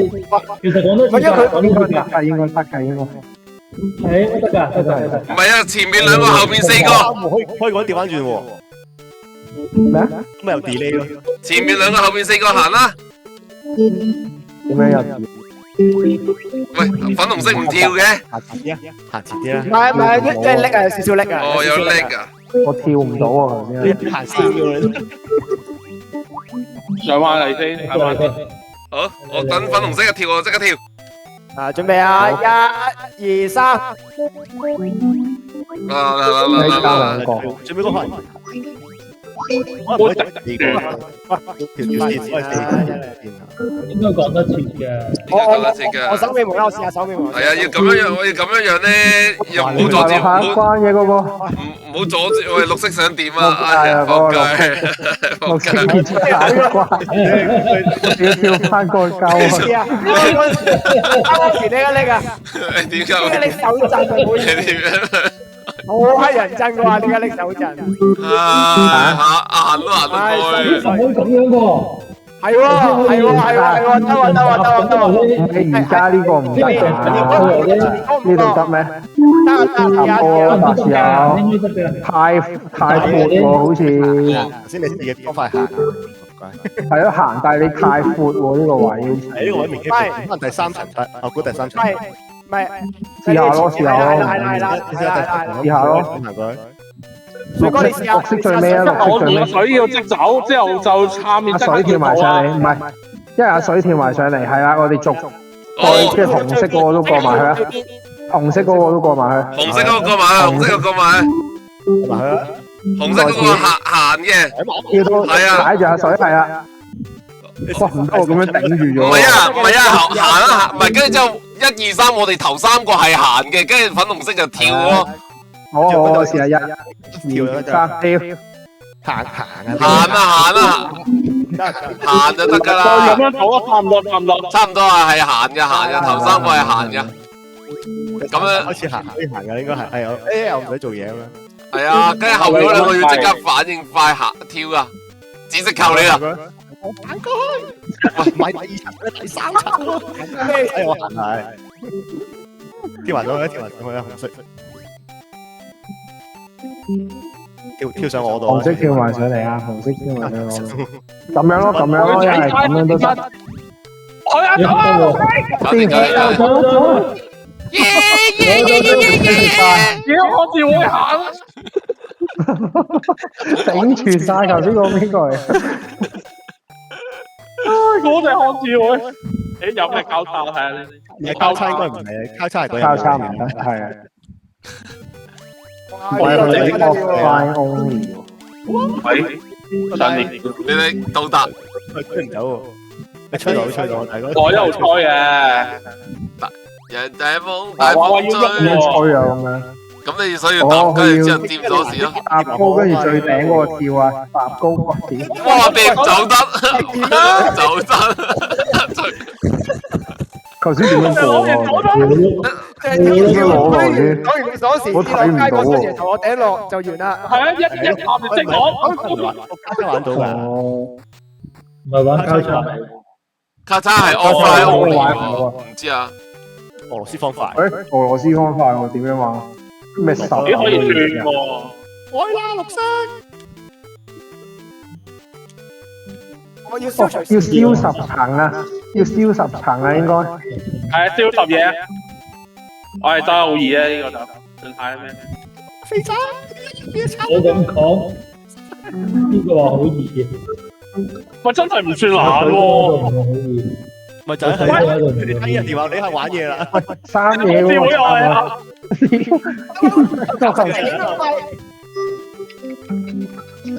其實講多次因為佢講應該多次得㗎，應該得㗎，應該。係得㗎，得。唔係啊，前面2個，後面4個。可以講調翻轉喎，咩啊？咁咪有 delay 咯。前面2個，後面4個行啦。點樣入？喂，粉紅色唔跳嘅。行前啲啊，行前啲啦。唔係，即係叻啊，有少少叻啊。哦，有叻啊！我跳唔到啊！頭先。你行先嘅。上翻嚟先，係咪？好，我等粉紅色嘅跳，我即刻跳。啊，準備啊！1、2、3，你加兩個。準備嗰個。我突應該講得切嘅。我手尾門啦，我試下手尾門。係啊，要咁樣樣，我要咁樣樣咧，又唔好阻住，下一關嘅嗰個。唔好阻住，喂，綠色想點啊？哎呀，仆街，我見見出下一關，要跳翻個鳩啊！啱前叻啊叻啊！點解？點解你手震啊？好點樣？好乞人憎嘅話，點解拎手震？行都行得開。唔好咁樣喎。係喎，得喎。你而家呢個唔得㗎，呢度得咩？得，試下應該得嘅。太闊喎，好似頭先你試嘅方法行，係咯行，但係你太闊喎呢個位。喺呢個位明顯可能第3層得，我估第3層。唔係，試下咯，試下咯，係。試下咯。行過去。綠色最尾啊，綠色最尾。水要即走，之後就下面阿水跳埋上嚟，唔係，因為阿水跳埋上嚟，係啦，我哋逐即係紅色嗰個都過埋去啦，紅色嗰個都過埋去，紅色嗰個過埋去，紅色嗰個過埋去，紅色嗰個行嘅，跳到踩住阿水係啦，哇唔得，我咁樣頂住咗。唔係啊，行啦，唔係，跟住之後1、2、3，我哋頭3個係行嘅，跟住粉紅色就跳咯。好，我試下1、2、3跳，行就得噶啦。咁樣走啊，差唔多。係行嘅，頭3個係行嘅。咁樣開始行，可以行嘅應該係又唔使做嘢咁樣。係啊，跟住後面嗰2個要即刻反應快行跳啊！紫色球你啊！行過去，唔係第2層，第3層咯。我行係跳埋上去，跳埋上去啊！紅色。跳上我度，紅色跳埋上嚟啊！紅色跳埋上我度，咁樣咯，因為咁樣都得。我有走啊！我自會行。頂住晒頭先個邊個嚟？我哋看字會，有咩交叉睇下你？交叉應該唔係，交叉係嗰交叉唔得，係啊。我係整個 fine only 喂，上年你哋到達，吹唔走喎，你吹到，大哥。我一路吹嘅，人大風大風點吹，吹啊咁樣。咁你所以要搭，跟住之後掂咗時咯。搭高跟住最頂嗰個跳啊，搭高個點。哇！掂走得，走得。頭先點樣過啊？講完鎖匙，我睇唔到喎。從我頂落就完啦。係啊，一下面即講。交叉玩到㗎，哦，唔係玩交叉。卡叉係 offline only 喎，唔知啊。俄羅斯方塊。誒，俄羅斯方塊我點樣玩？咩十？幾可以轉喎？我啦，綠色。我要要燒10層啊！要燒10層啊，應該。係啊，燒10嘢。我係周浩爾啊，呢個就算睇咩？肥仔，我咁講，呢個話好易嘅，喂，真係唔算難喎。好易。咪就係你睇人電話，你係玩嘢啦。生嘢笑又係啊！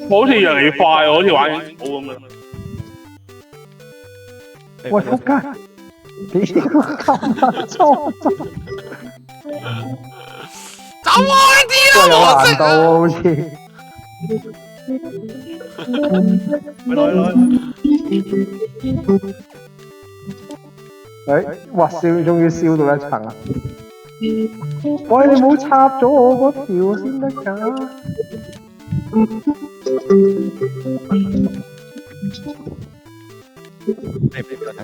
好似越嚟越快喎，好似玩緊好咁樣。喂，仆街！你咁錯，走開啲啦，有黃色難度喎，好似。誒，哇！終於燒到一層啦！喂，你唔好插咗我嗰條先得㗎。睇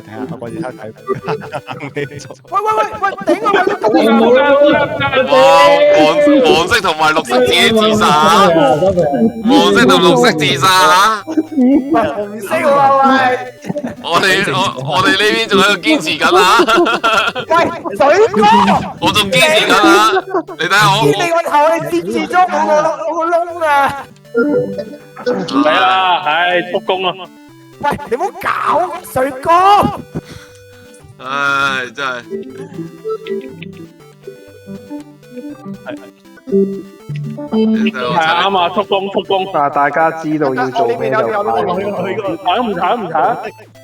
下，我哋睇。黃色同埋綠色自己自殺，黃色同綠色自殺啊！紅色喎我哋呢邊仲喺度堅持緊啊！喂，水哥，我仲堅持緊啊！你睇下你個頭你接住咗我個窿啊！嚟啦，唉，復工啦！喂，你唔好搞水哥。唉，真係。係啱啊，復工。但係大家知道要做咩就快。唔睇。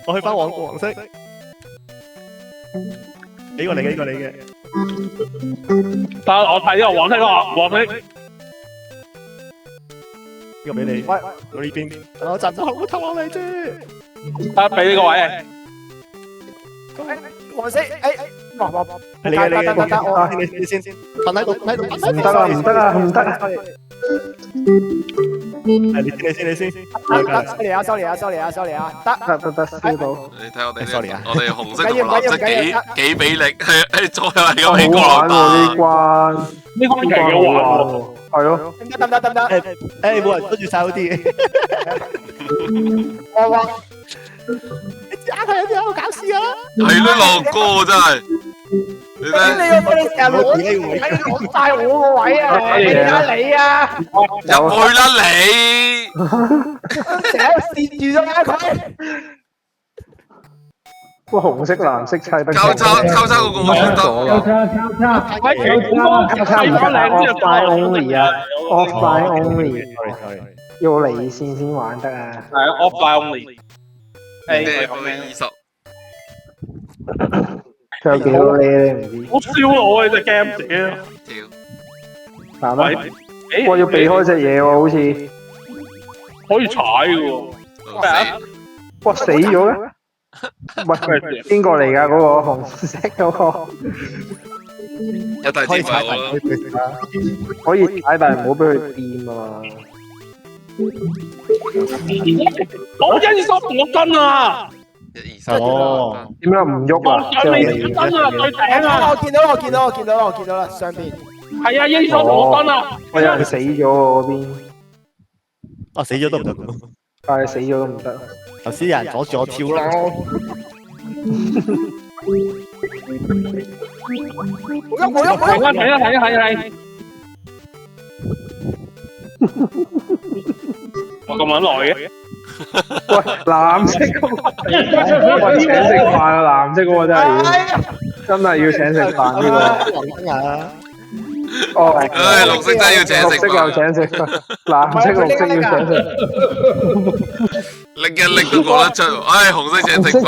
我去翻黃色。幾個你嘅？但係我睇呢個黃色。呢個俾你。喂，我呢邊。我陣間好偷我嚟啫。得俾呢個位。黃色，你先，瞓喺度。唔得啊！你先。收嚟啊！得，燒到。你睇我哋紅色同藍色幾比力，係左右係咁起過好玩喎呢關，呢個幾好玩喎。係咯。得，冇人跟住晒嗰啲嘢。我話你打佢有啲好搞笑啊！係咯，樂哥真係。你睇你成日攞晒我個位啊！你啊！入去啦你！成日蝕住咗佢。喂，紅色藍色砌得交叉嗰個我先得。交叉唔得 ，offline only 啊 ，offline only， 要離線先玩得啊。係啊 ，offline only。誒，20。仲有幾多咧？唔知。好燒我啊！呢隻 game 自己。難啦。我要避開隻嘢喎，好似。可以踩嘅喎。咩啊？哇！死咗嘅？喂，邊個嚟㗎？嗰個紅色嗰個。一大支埋我啦。可以踩，但係唔好俾佢掂啊嘛。我123根啊！123。哦。點解唔喐啊？上面根啊，最頂啊！我見到啦，上邊。係啊，123根啊！我有人死咗喎嗰邊。啊，死咗都唔得。但係死咗都唔得。頭先有人阻住我跳咯。睇。我咁撚耐嘅。喂，藍色嗰個，喂，請食飯啊！藍色嗰個真係要請食飯呢個。哦，唉，綠色真係要請食飯。綠色又請食飯，藍色綠色要請食。拎一拎都講得出，唉，紅色請食飯。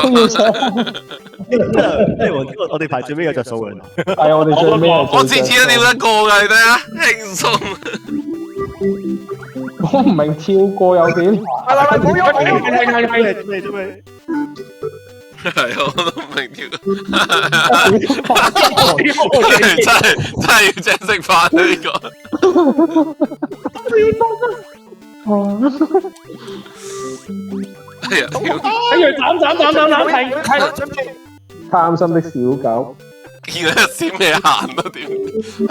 我哋排最尾有着數嘅。係啊，我哋最尾。我次次都跳得過㗎，你睇下，輕鬆。我唔明跳過有點。係，我都唔明跳。真係要請食飯啊！呢個。哎呀！貪心的小狗。見到一閃你行都點？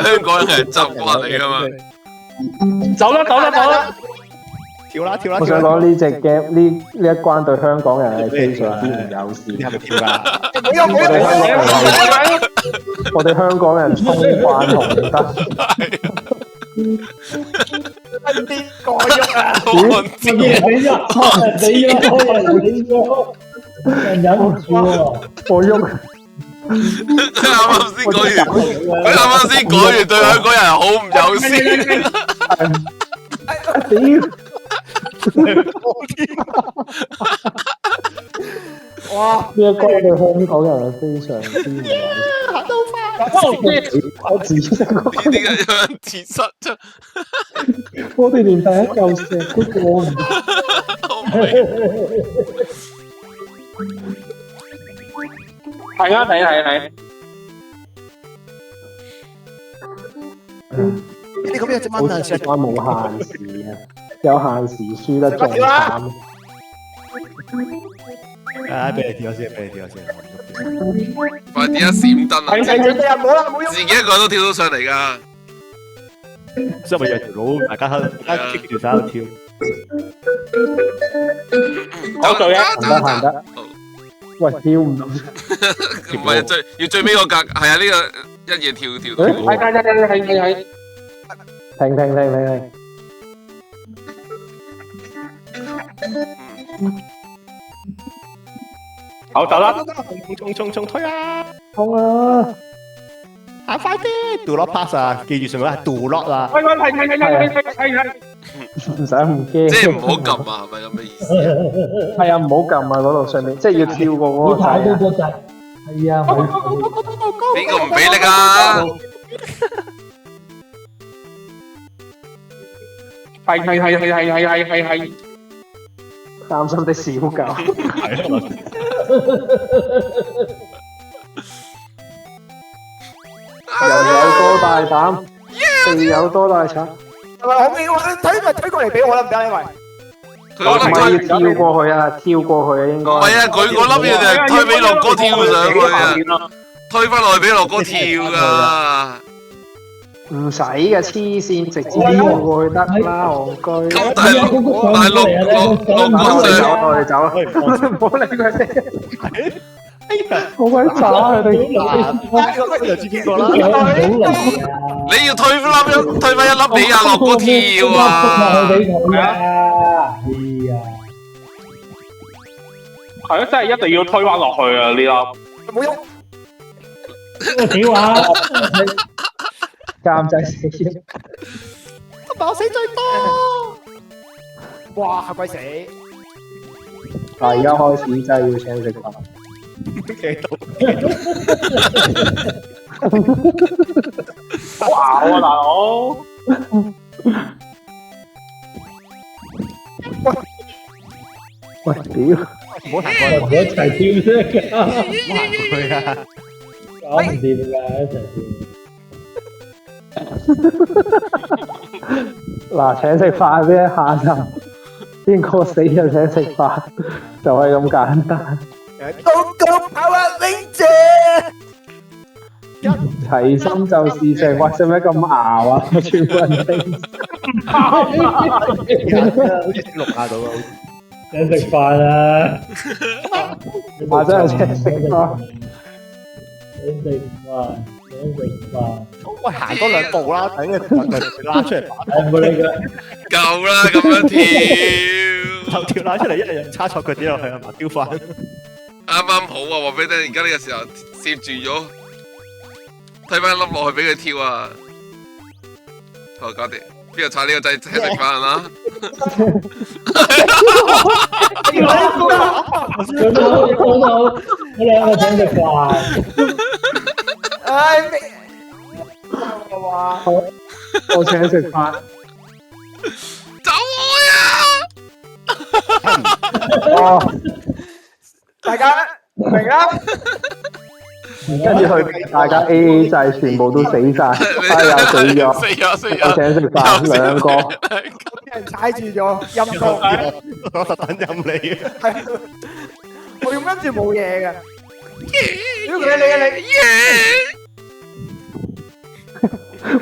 香港人係習慣嚟㗎嘛。走啦！跳啦！我想講呢隻 game 呢一關對香港人係非常之唔友善。係咪跳㗎？我哋香港人衝慣紅燈。邊個喐啊？我唔知人忍唔住喎。我喐，佢啱啱先講完，佢啱啱先講完對香港人好唔友善。屌！哇！呢一個對香港人係非常之唔友善。我自己識講，點解有人自殺啫？我哋連第一嚿石都過唔到。係啊，係。你咁樣隻蚊啊，食話冇限時啊，有限時輸得仲慘。俾你跳先，快啲啊！閃燈啊！係冇啦，冇喐。自己一個都跳到上嚟㗎。所以咪有條路，大家棘住手跳。我做嘢。行得。喂，跳唔到。唔係要最尾個格，係啊！呢個一嘢跳。係。停。好走啦！衝推啊！衝啊！行快啲 ！Do not pass 啊！記住上面係 do not 啊！喂，係。唔使唔驚。即係唔好撳啊，係咪咁嘅意思啊？係啊，唔好撳啊！嗰度上面，即係要跳過嗰個跑到掣啊。個掣，係啊，邊個唔俾力啊？係。擔心的小狗。人有多大膽，地有多大產。係咪我推過嚟俾我啦，唔得，因為佢可能推要跳過去啊，跳過去啊，應該。唔係啊，佢嗰粒嘢就係推俾樂哥跳上去啊，推翻落去俾樂哥跳噶。唔使嘅，黐線，直接跳過去得啦，戇居。咁但係樂哥上，我哋走啦，唔好理佢哋。好鬼渣佢哋。就知邊個啦。你要推翻一粒俾阿樂哥跳啊！係啊，真係一定要推翻落去啊！呢粒冇喐。屌啊！監製死咗。我死最多。哇！鬼死！嗱，而家開始真係要請食飯。哇！大佬。喂，屌！唔好行過嚟，我一齊跳啫，行去啊！搞唔掂㗎，一齊跳。嗱，請食飯啫，下集邊個死就請食飯，就係咁簡單。Go Power Ranger！齊心就是勝，喂，使唔使咁熬啊？全部人聽。好似錄下到啊！請食飯啊！我真係請食飯。請食飯，請食飯。喂，行多兩步啦，等佢拉出嚟。係冇理佢。夠啦，咁樣跳，就跳拉出嚟，一人叉錯腳趾落去啊！麻雕飯。啱啱好啊！話俾你聽，而家呢個時候攝住咗，推翻一粒落去俾佢跳啊！好，搞掂。邊個踩呢個掣請食飯啊？我兩個請食飯。唉，我請食飯。走開啊！哦，大家明啦。跟住佢大家 AA 制，全部都死晒，又死咗。我請食飯，兩個。俾人踩住咗，陰公。我特登陰你。係，我要跟住冇嘢嘅。屌你！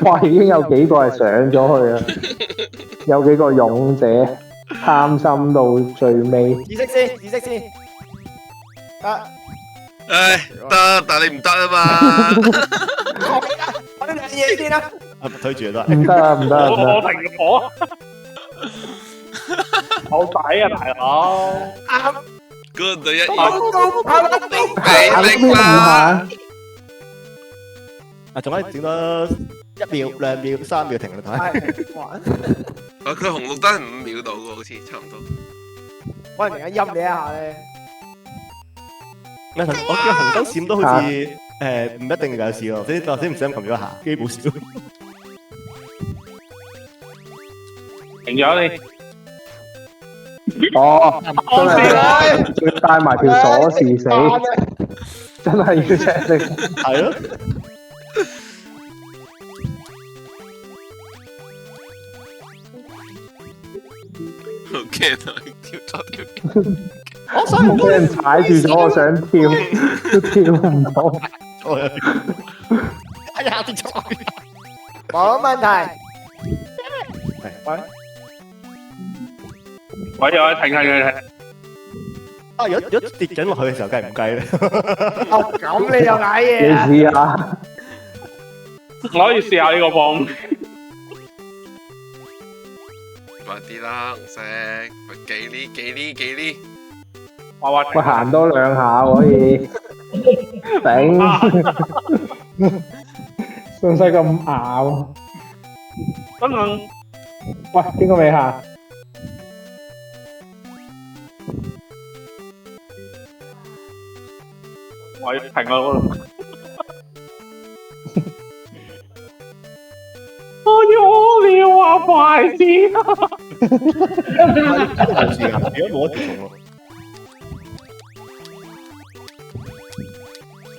哇，已經有幾個係上咗去啦，有幾個勇者貪心到最尾。意識先。唉，得，但係你唔得啊嘛。我呢兩嘢先啦。推住都係。唔得啊，唔得啊，唔得啊！我停火，好抵啊，大佬！嗰隊一跑得俾力啦！啊，仲可以整多1秒、2秒、3秒停啦，睇。佢紅綠燈係5秒到嘅，好似差唔多。我突然間陰你一下咧，我見紅燈閃都好似唔一定有事喎，頭先唔小心撳咗一下，基本少。停咗你，哦，真係要帶埋條鎖匙死，真係要赤色。係咯。好驚啊！跳咗條，我想俾人踩住咗，我想跳都跳唔到。哎呀，跌咗。冇問題。喂，又停。啊，如果跌緊落去嘅時候，計唔計咧？哦，咁你又嗌嘢你啊？試下，我可以試下呢個幫。快啲啦，紅色，幾呢？娃娃停喂，行多2下可以頂，使唔使咁咬？等等，喂，邊個未行？我要停啦嗰度。我要屙尿啊！快啲啊！冇事㗎，而家冇一條蟲咯。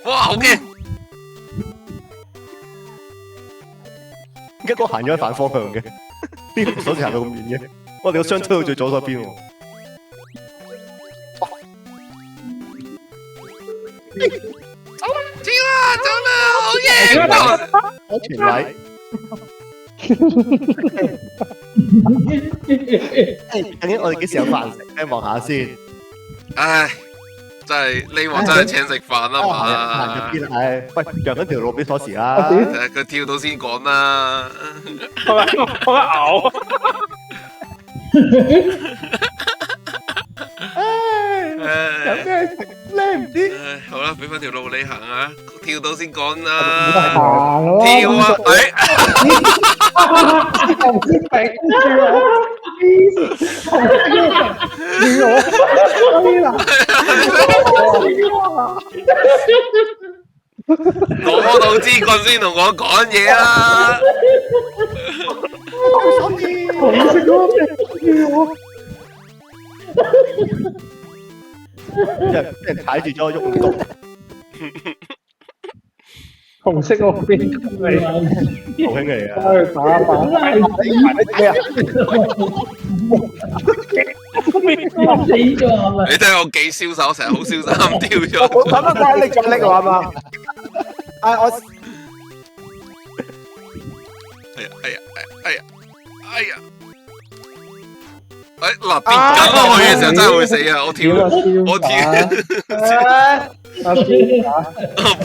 哇，好驚！而家嗰個行咗反方向嘅，邊條鎖匙行到咁遠嘅？我哋個箱推到最左手邊喎。走啦，好嘢！安全位。究竟我哋幾時有飯食？望下先。唉，真係呢鑊真係請食飯啦嘛！行入邊係，喂，讓緊條路俾鎖匙啦。佢跳到先講啦。我得嘔。有咩食咧？唔知。好啦，俾翻條路你行啊，跳到先講啦。行咯，跳啊！我唔知頂住攞到支棍先同我講嘢啦。俾人踩住咗喐唔到。紅色嗰邊嚟，好興嚟啊！去打靶。死咗係咪？你睇我幾瀟灑，我成日好瀟灑咁跳咗。我等等睇你再拎我係嘛？我嗱，跌緊落去嘅時候真係會死啊！我跳，我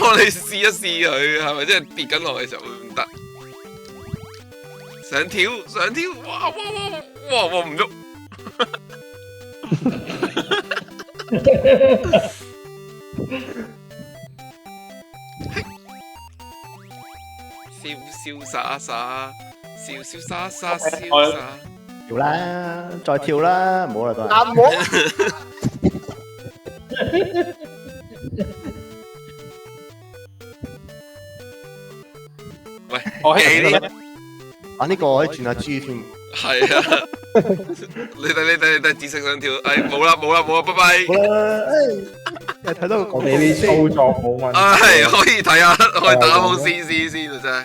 幫你試一試佢，係咪真係跌緊落去嘅時候會唔得？想跳，哇唔喐！瀟灑灑。跳啦，再跳啦，唔好啦都係。唔好。喂，我幾呢？玩呢個可以轉下 G 添。係啊，你睇，紫色想跳，哎，冇啦，拜拜。好啦，睇到我哋啲操作冇問題。唉，可以睇下，可以打好 CC 先啊，真係。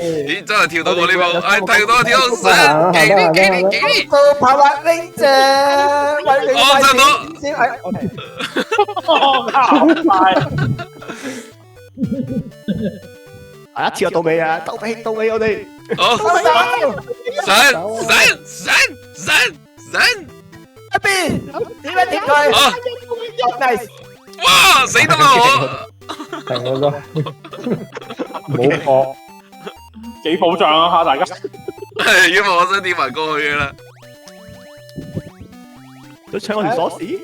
咦，真係跳到我呢步，哎，跳到，幾呢？跑滑拎啫，喂你我差唔多。先係，OK。一次就到尾啊！到尾我哋。好，上，一邊點佢？好， nice。哇，死得啦我！停嗰個，冇學。幾保障啊嚇大家。因為我想跳埋過去嘅啦。都搶我條鎖匙。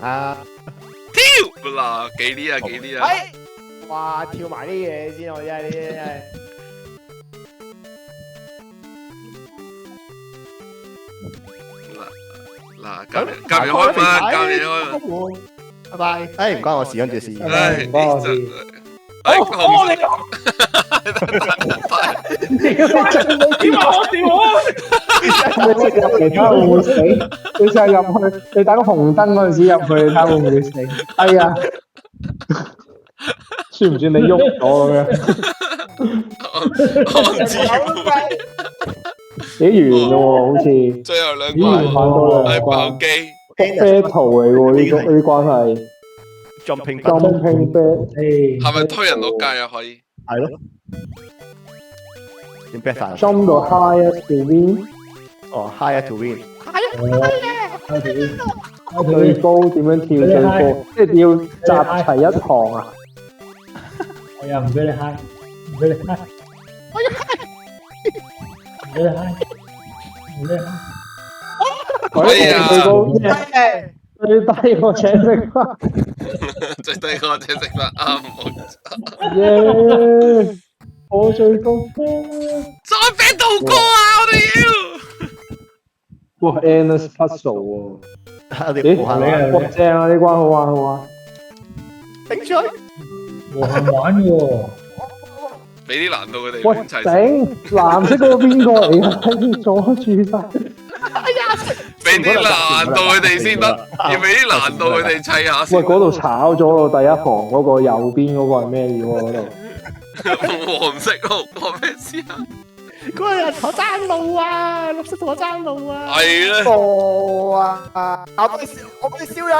啊！跳嗱，幾呢啊幾呢啊！哎，哇！跳埋啲嘢先，我真係呢啲真係。嗱，教練開翻，教練開。拜拜。哎，唔關我事，跟住事。唉，唔關我事。哎，紅色。點啊！我屌啊！你入嚟睇下會唔會死？你成日入去，你打個紅燈嗰陣時入去，睇下會唔會死？哎呀，算唔算你喐咗咁樣？安之幾遠咯喎，好似最後兩幾遠玩到係兩關爆機。 battle 嚟喎，呢關係 jumping jumping battle。係咪推人落街啊？可以。係咯。點 back 晒 jump 到 highest to win。哦 ，higher to win。最高點樣跳最高？即係要集齊一堂啊！係啊，唔俾你 high，唔俾你 high，我要 high，唔俾你 high，唔俾你 high。最高最低我請食飯。最低我請食飯啱冇錯。耶！我最高分。再俾到過啊！我哋要。哇 ，endless puzzle 喎。咦？哇，正啊！呢關好玩好玩。頂住！無限玩嘅喎。俾啲難度佢哋喂，齊。頂！藍色嗰個邊個嚟㗎？阻住晒。俾啲難度佢哋先得，要俾啲難度佢哋砌下先。喂，嗰度炒咗咯，第一行嗰個右邊嗰個係咩料啊？嗰度黃色紅，黃咩事啊？嗰個人同我爭路啊！綠色同我爭路啊！係咧。錯啊！我俾你燒你。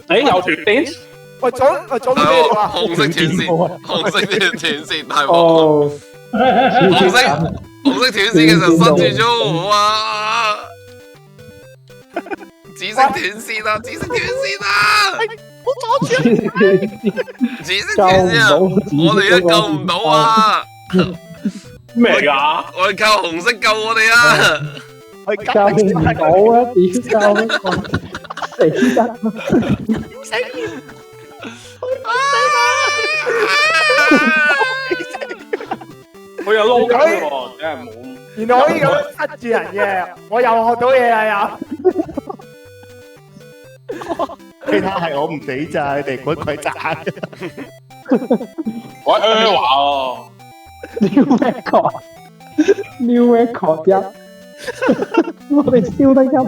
誒有條線。喂，左邊咩料啊？紅色斷線，紅色斷線係喎。哦，紅色斷線其實塞住咗我啊！紫色斷線啊！紫色斷線啊！紫色斷線啊！我哋都救唔到啊！咩㗎？我哋靠紅色救我哋啊！救唔到啊！點救？死得！佢又撈緊喎，真係冇。原來可以咁樣塞住人嘅，我又學到嘢啦又。其他係我唔死咋，你哋鬼鬼渣。我話喎。New record，New record 一，我哋燒得一行。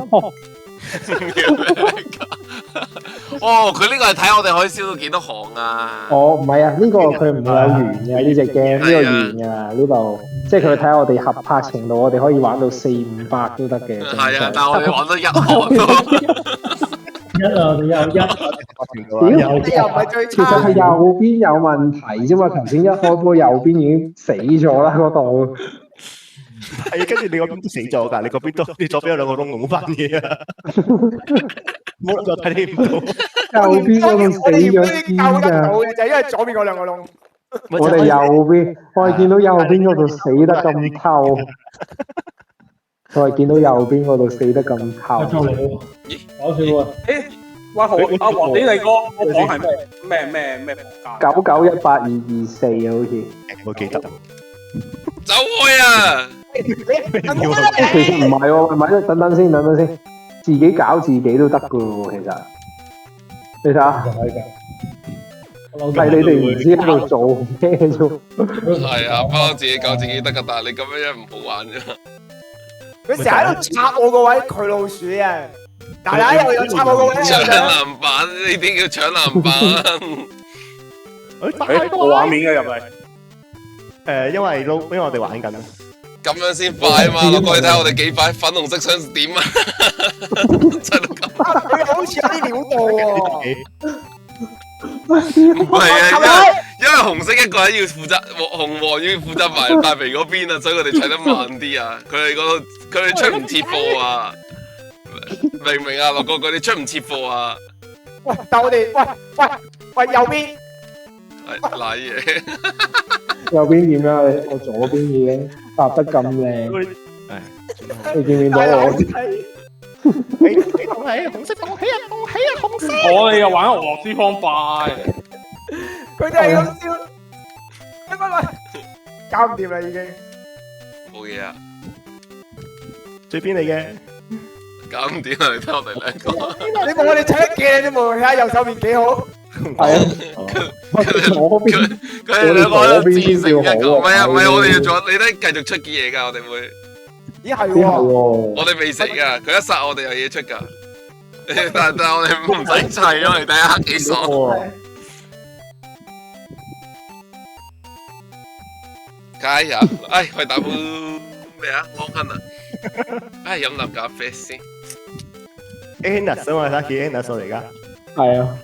哦，佢呢個係睇我哋可以燒到幾多行啊？哦，唔係啊，呢個佢唔會有完嘅呢隻 game，呢個完㗎呢度，即係佢睇我哋合拍程度，我哋可以玩到400-500都得嘅。係啊，但係我哋玩得一行都。一啊，你有一，你又唔係最其實係右邊有問題啫嘛，頭先一開波右邊已經死咗啦嗰度。係啊，跟住你嗰邊都死咗㗎，你嗰邊都你左邊有兩個窿冇翻嘢啊！冇就睇你唔到。右邊嗰度死咗先救得到㗎。嘅就係因為左邊嗰兩個窿。我哋右邊，我哋見到右邊嗰度死得咁透。我係見到右邊嗰度死得咁透。搞笑喎！誒，喂，好，阿黃你哋個房係咩房間99182224啊，好似。我記得。走開啊！其實唔係喎，唔係，等等先，自己搞自己都得噶喎，其實。你睇下，係你哋唔知喺度做咩啫。係啊，幫自己搞自己得噶，但係你咁樣唔好玩啫。佢成日喺度插我個位，佢老鼠啊！大家又有插我個位，搶籃板呢啲叫搶籃板。誒，冇畫面嘅入嚟。因為我哋玩緊。咁樣先快啊嘛！落過去睇下我哋幾快，粉紅色想點啊？真係咁。佢好似有啲料到喎。係啊，因為紅色一個人要負責，紅黃要負責埋大肥嗰邊啊，所以佢哋砌得慢啲啊。佢哋出唔切貨啊！明唔明啊？落個佢哋出唔切貨啊！喂，但我哋喂右邊係瀨嘢。右邊點啊？我左邊已經搭得咁靚，你見唔見到我？你動起紅色，動起啊，動起啊，紅色！我哋又玩俄羅斯方塊，佢哋係咁笑，喂，搞唔掂啦已經。冇嘢啊，最邊嚟嘅？搞唔掂啊！你睇我哋兩個，你冇我哋砌得嘅，你冇睇下右手邊幾好。係啊，左邊佢哋兩個都自成一個。唔係啊，唔係我哋要做，你都繼續出嘢㗎，我哋會。咦係邊係喎，喎？我哋未死㗎，佢一殺我哋有嘢出㗎。但係我哋唔使砌咯，你睇下幾爽。加油！哎，去打杯咩啊？摩根啊！哎，飲啖咖啡先。Anna 啊嘛，睇見 Anna 嚟㗎。係啊，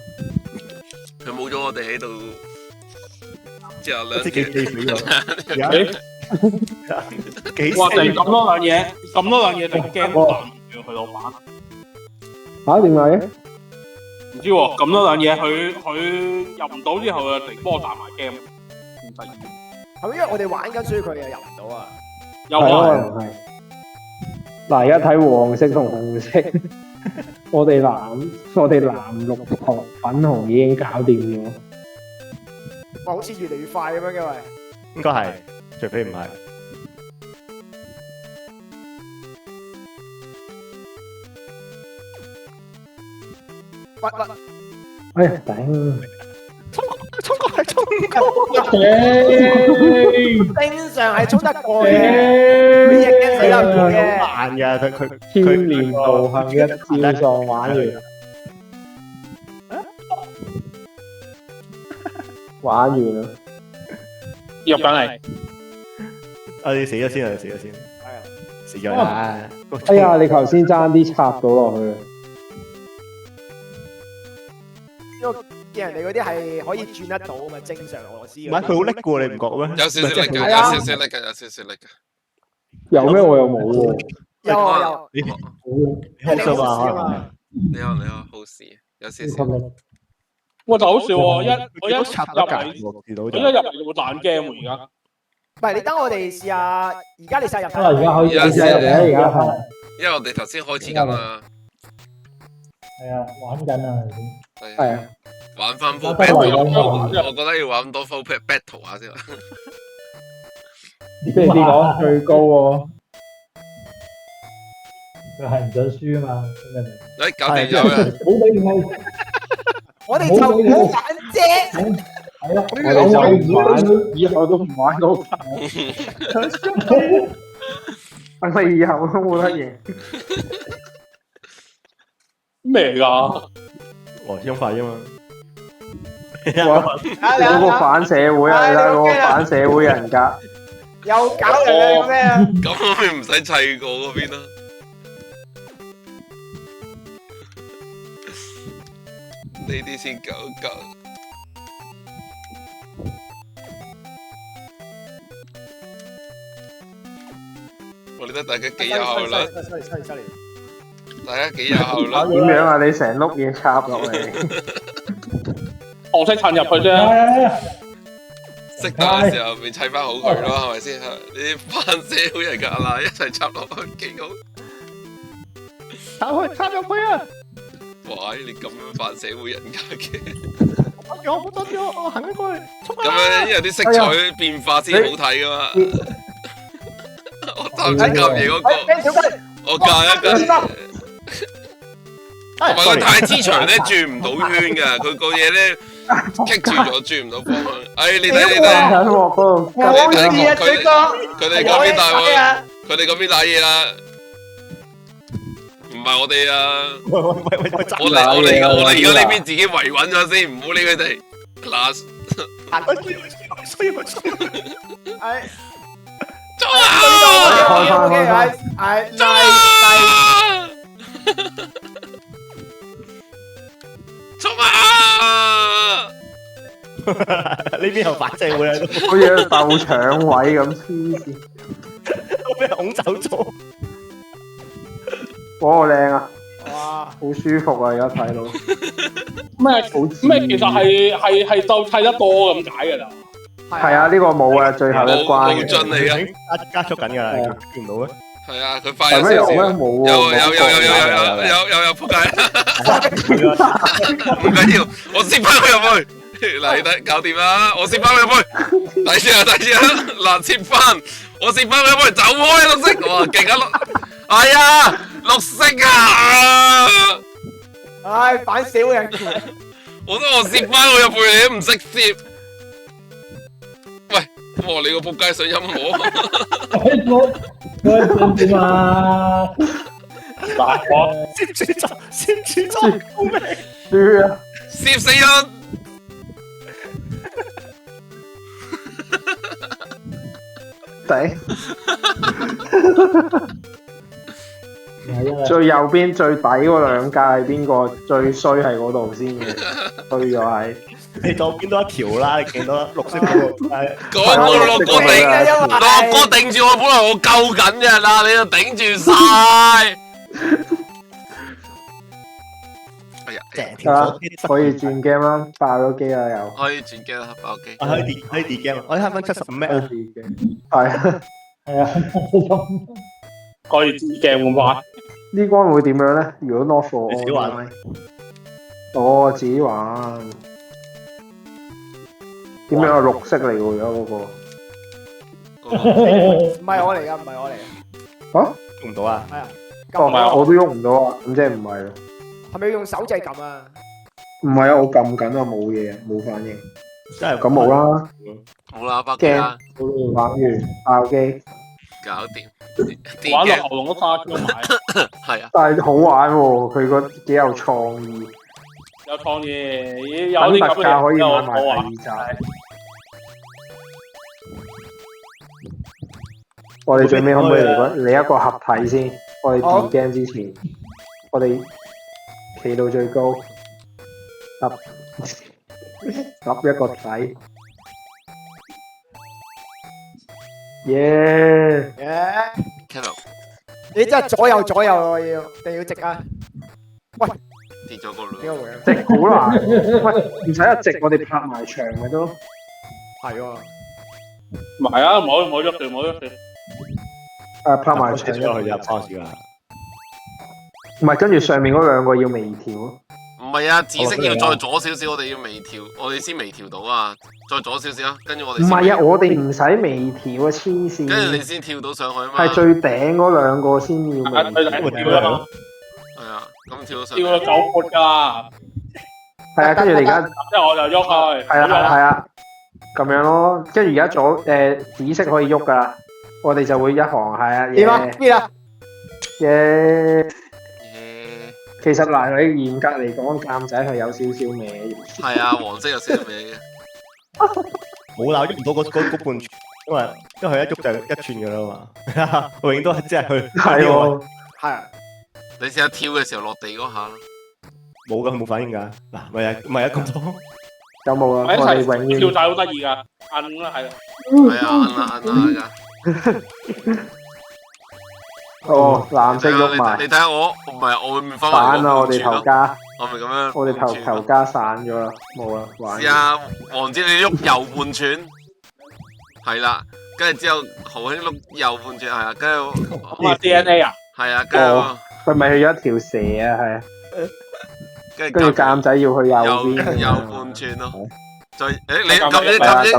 佢冇咗我哋喺度，之後兩自己記死咗。幾哇！定咁多兩嘢，咁多兩嘢定 game 彈要去老闆。嚇點解嘅？唔知喎，咁多兩嘢，佢入唔到之後就定幫我彈埋 game，唔得意。係咪因為我哋玩緊，所以佢又入唔到啊？有係可啊，能係。嗱，而家睇黃色同紅色，我哋藍、綠、紅、粉紅已經搞掂咗。哇，好似越嚟越快咁樣嘅喂。應該係，除非唔係。喂，哎呀，頂！衝過係衝過，正常係衝得過嘅，佢亦驚死得過嘅。慢㗎，佢天連道行一招撞玩完，玩完啦！入緊嚟。啊！你死咗先啊！死咗先，死咗啦！哎呀，你頭先爭啲插到落去。見人哋嗰啲係可以轉得到啊嘛，正常俄羅斯嗰啲。唔係佢好叻過你唔覺咩？有少少力㗎，係啊有少少力㗎，有少少力㗎。有咩我又冇喎。有啊有，你你好好心啊！笑啊！你好，好事，有少少。哇！就好笑喎，我一入插得嚟，㗎，我見到我一就入嚟就會彈 game 喎而家。唔係你等我哋試下，而家你試下入啊，而家可以而家試入嚟啊！而家係因為我哋頭先開始緊嘛，係啊，玩緊啊，係啊，玩翻 full 都係 battle，玩我覺得要玩多 full battle 下先。你哋講最高喎。佢係唔想輸啊嘛，明唔明？哎，搞掂咗啦！冇俾你，我哋就唔好玩啫。係咯，我哋就唔玩，以後都唔玩嗰個。等你以後都冇得贏。咩㗎？黃中快啫嘛。嗰個反社會啊！你睇嗰個反社會人格。又搞人哋咩啊？咁咪唔使砌過嗰邊啦。呢啲先搞搞。我哋得大家幾有效率，大家幾有效率。點樣啊？你成碌嘢插落嚟。我識趁入去啫。適當嘅時候咪砌翻好佢咯，係咪先？你反社會人格嗱，一齊插落去幾好。插入去啊！哇！你咁樣反社會人格嘅，我得咗，我行緊過去。咁樣因為啲色彩變化先好睇噶嘛。我暫時夾嘢嗰個，我夾一夾。同埋佢太黐牆咧，轉唔到圈噶，佢個嘢咧棘住咗，轉唔到方向。哎，你睇你睇，喺鑊嗰度。冇事啊，水哥。佢哋嗰邊大鑊，佢哋嗰邊打嘢啦。唔係我哋啊！喂，我哋而家呢邊自己維穩咗先，唔好理佢哋。嗱，係。衝啊！係衝啊！衝啊！呢邊又反社會啦，好似鬥搶位咁黐線。我俾人拱走咗。嗰個靚啊！哇，好舒服啊！而家睇到咩好自咩？其實係就砌得多咁解㗎啦。係啊，呢個冇啊，最後一關冇進嚟嘅，已經加速緊㗎啦，見唔到咩？係啊，佢快係咩有咗少少。咩冇喎？有仆街，唔緊要，我攝翻佢入去。嗱，你睇搞掂啦，我攝翻佢入去，第次啊，嗱，攝翻，我攝翻佢入去，走開綠色，哇，勁啊哎呀，綠色啊！唉，反小人權。我攝翻佢入去，你都唔識攝。喂，哇，你個仆街想陰我？我點啊？嗱，我先住咗，救命！輸啊！攝死人！頂！最右邊最底嗰兩格係邊個？最衰係嗰度先嘅，衰咗係。你左邊多一條啦，你見到綠色嗰個係嗰個落哥頂住我，本來我救緊嘅啦，你就頂住晒。哎呀，成得啦條火機可以轉 game 啦，爆咗機啦又。可以轉機啦，爆機。可以 D game，我睇翻75 m 啊！係啊，係啊，可以自鏡咁玩。呢關會點樣咧？如果 not for 你自己玩哦，自己玩。點樣啊？綠色嚟喎，而家嗰個。唔係我嚟㗎，唔係我嚟㗎。嚇？用唔到啊！係啊，哦，我都喐唔到啊，咁即係唔係咯？係咪要用手掣撳啊？唔係啊，我撳緊啊，冇嘢，冇反應。真係咁冇啦，好啦，爆機啦，玩完爆機。搞掂。玩落喉嚨都沙咗埋，係啊，但係好玩喎，佢個幾有創意。有創意，有啲咁嘅等特價可以嘢買埋第我話二集。我哋最尾可唔可以嚟一個合體先？我哋電 game 之前，我哋企到最高，揼一個底，耶！耶！ Hello，你真係左右喎，要定要直啊？跌咗個點解輪。會啊？直好難，喂，唔使一直，我哋拍埋牆咪都。係喎。唔係啊，唔好喐住，唔好喐住。拍埋牆出咗去就 pause 㗎啦。唔係，跟住上面嗰兩個要微調咯。唔係啊，紫色要再左少少，我哋要微調，我哋先微調到啊，再左少少啊，跟住我哋。唔係啊，我哋唔使微調啊，黐線。跟住你先跳到上去啊嘛。係最頂嗰兩個先要微調。跳啊嘛，係啊，咁跳到上。跳到走闊㗎啦。係啊，跟住你而家，之後我就喐佢。係啊，咁樣咯。跟住而家紫色可以喐㗎，我哋就會一行係啊。點啊？邊啊？耶！其實嗱，你嚴格嚟講，監仔係有少少歪嘅。係啊，黃色有少少歪嘅。冇啦，喐唔到嗰半寸，因為佢一喐就一寸㗎啦嘛。永遠都係即係去。係喎。係啊。你試下跳嘅時候落地嗰下咯。冇㗎，佢冇反應㗎。嗱，咪係咁多。有冇啊？一我哋永遠齊跳晒好得意㗎，摁啦係啦。係啊，摁啦㗎。哦，藍色喐埋。你睇下我，唔係我會變翻散啦！我哋頭家，我咪咁樣。我哋頭家散咗啦，冇啦，玩。試下黃子你喐右半寸，係啦，跟住之後豪興碌右半寸，係啊，跟住。咁啊 DNA 啊？係啊，跟住。佢咪去咗一條蛇啊？係啊。跟住監仔要去右邊。右半寸咯。再你咁而家去，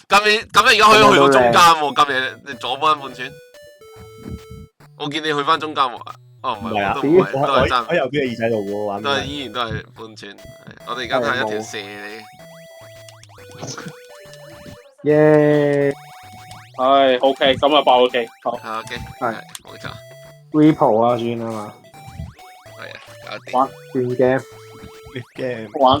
咁而家可以去到中間喎，今日你左翻半寸。我見你去翻中間喎，哦唔係，都唔係，都係爭。喺右邊嘅耳仔度喎，玩。都係依然都係半寸。我哋而家睇一條蛇嚟。耶！唉，OK，咁啊爆機，好。係 OK，係冇錯。Repo 啊，算啦嘛。係啊，搞掂。轉 game。game。玩。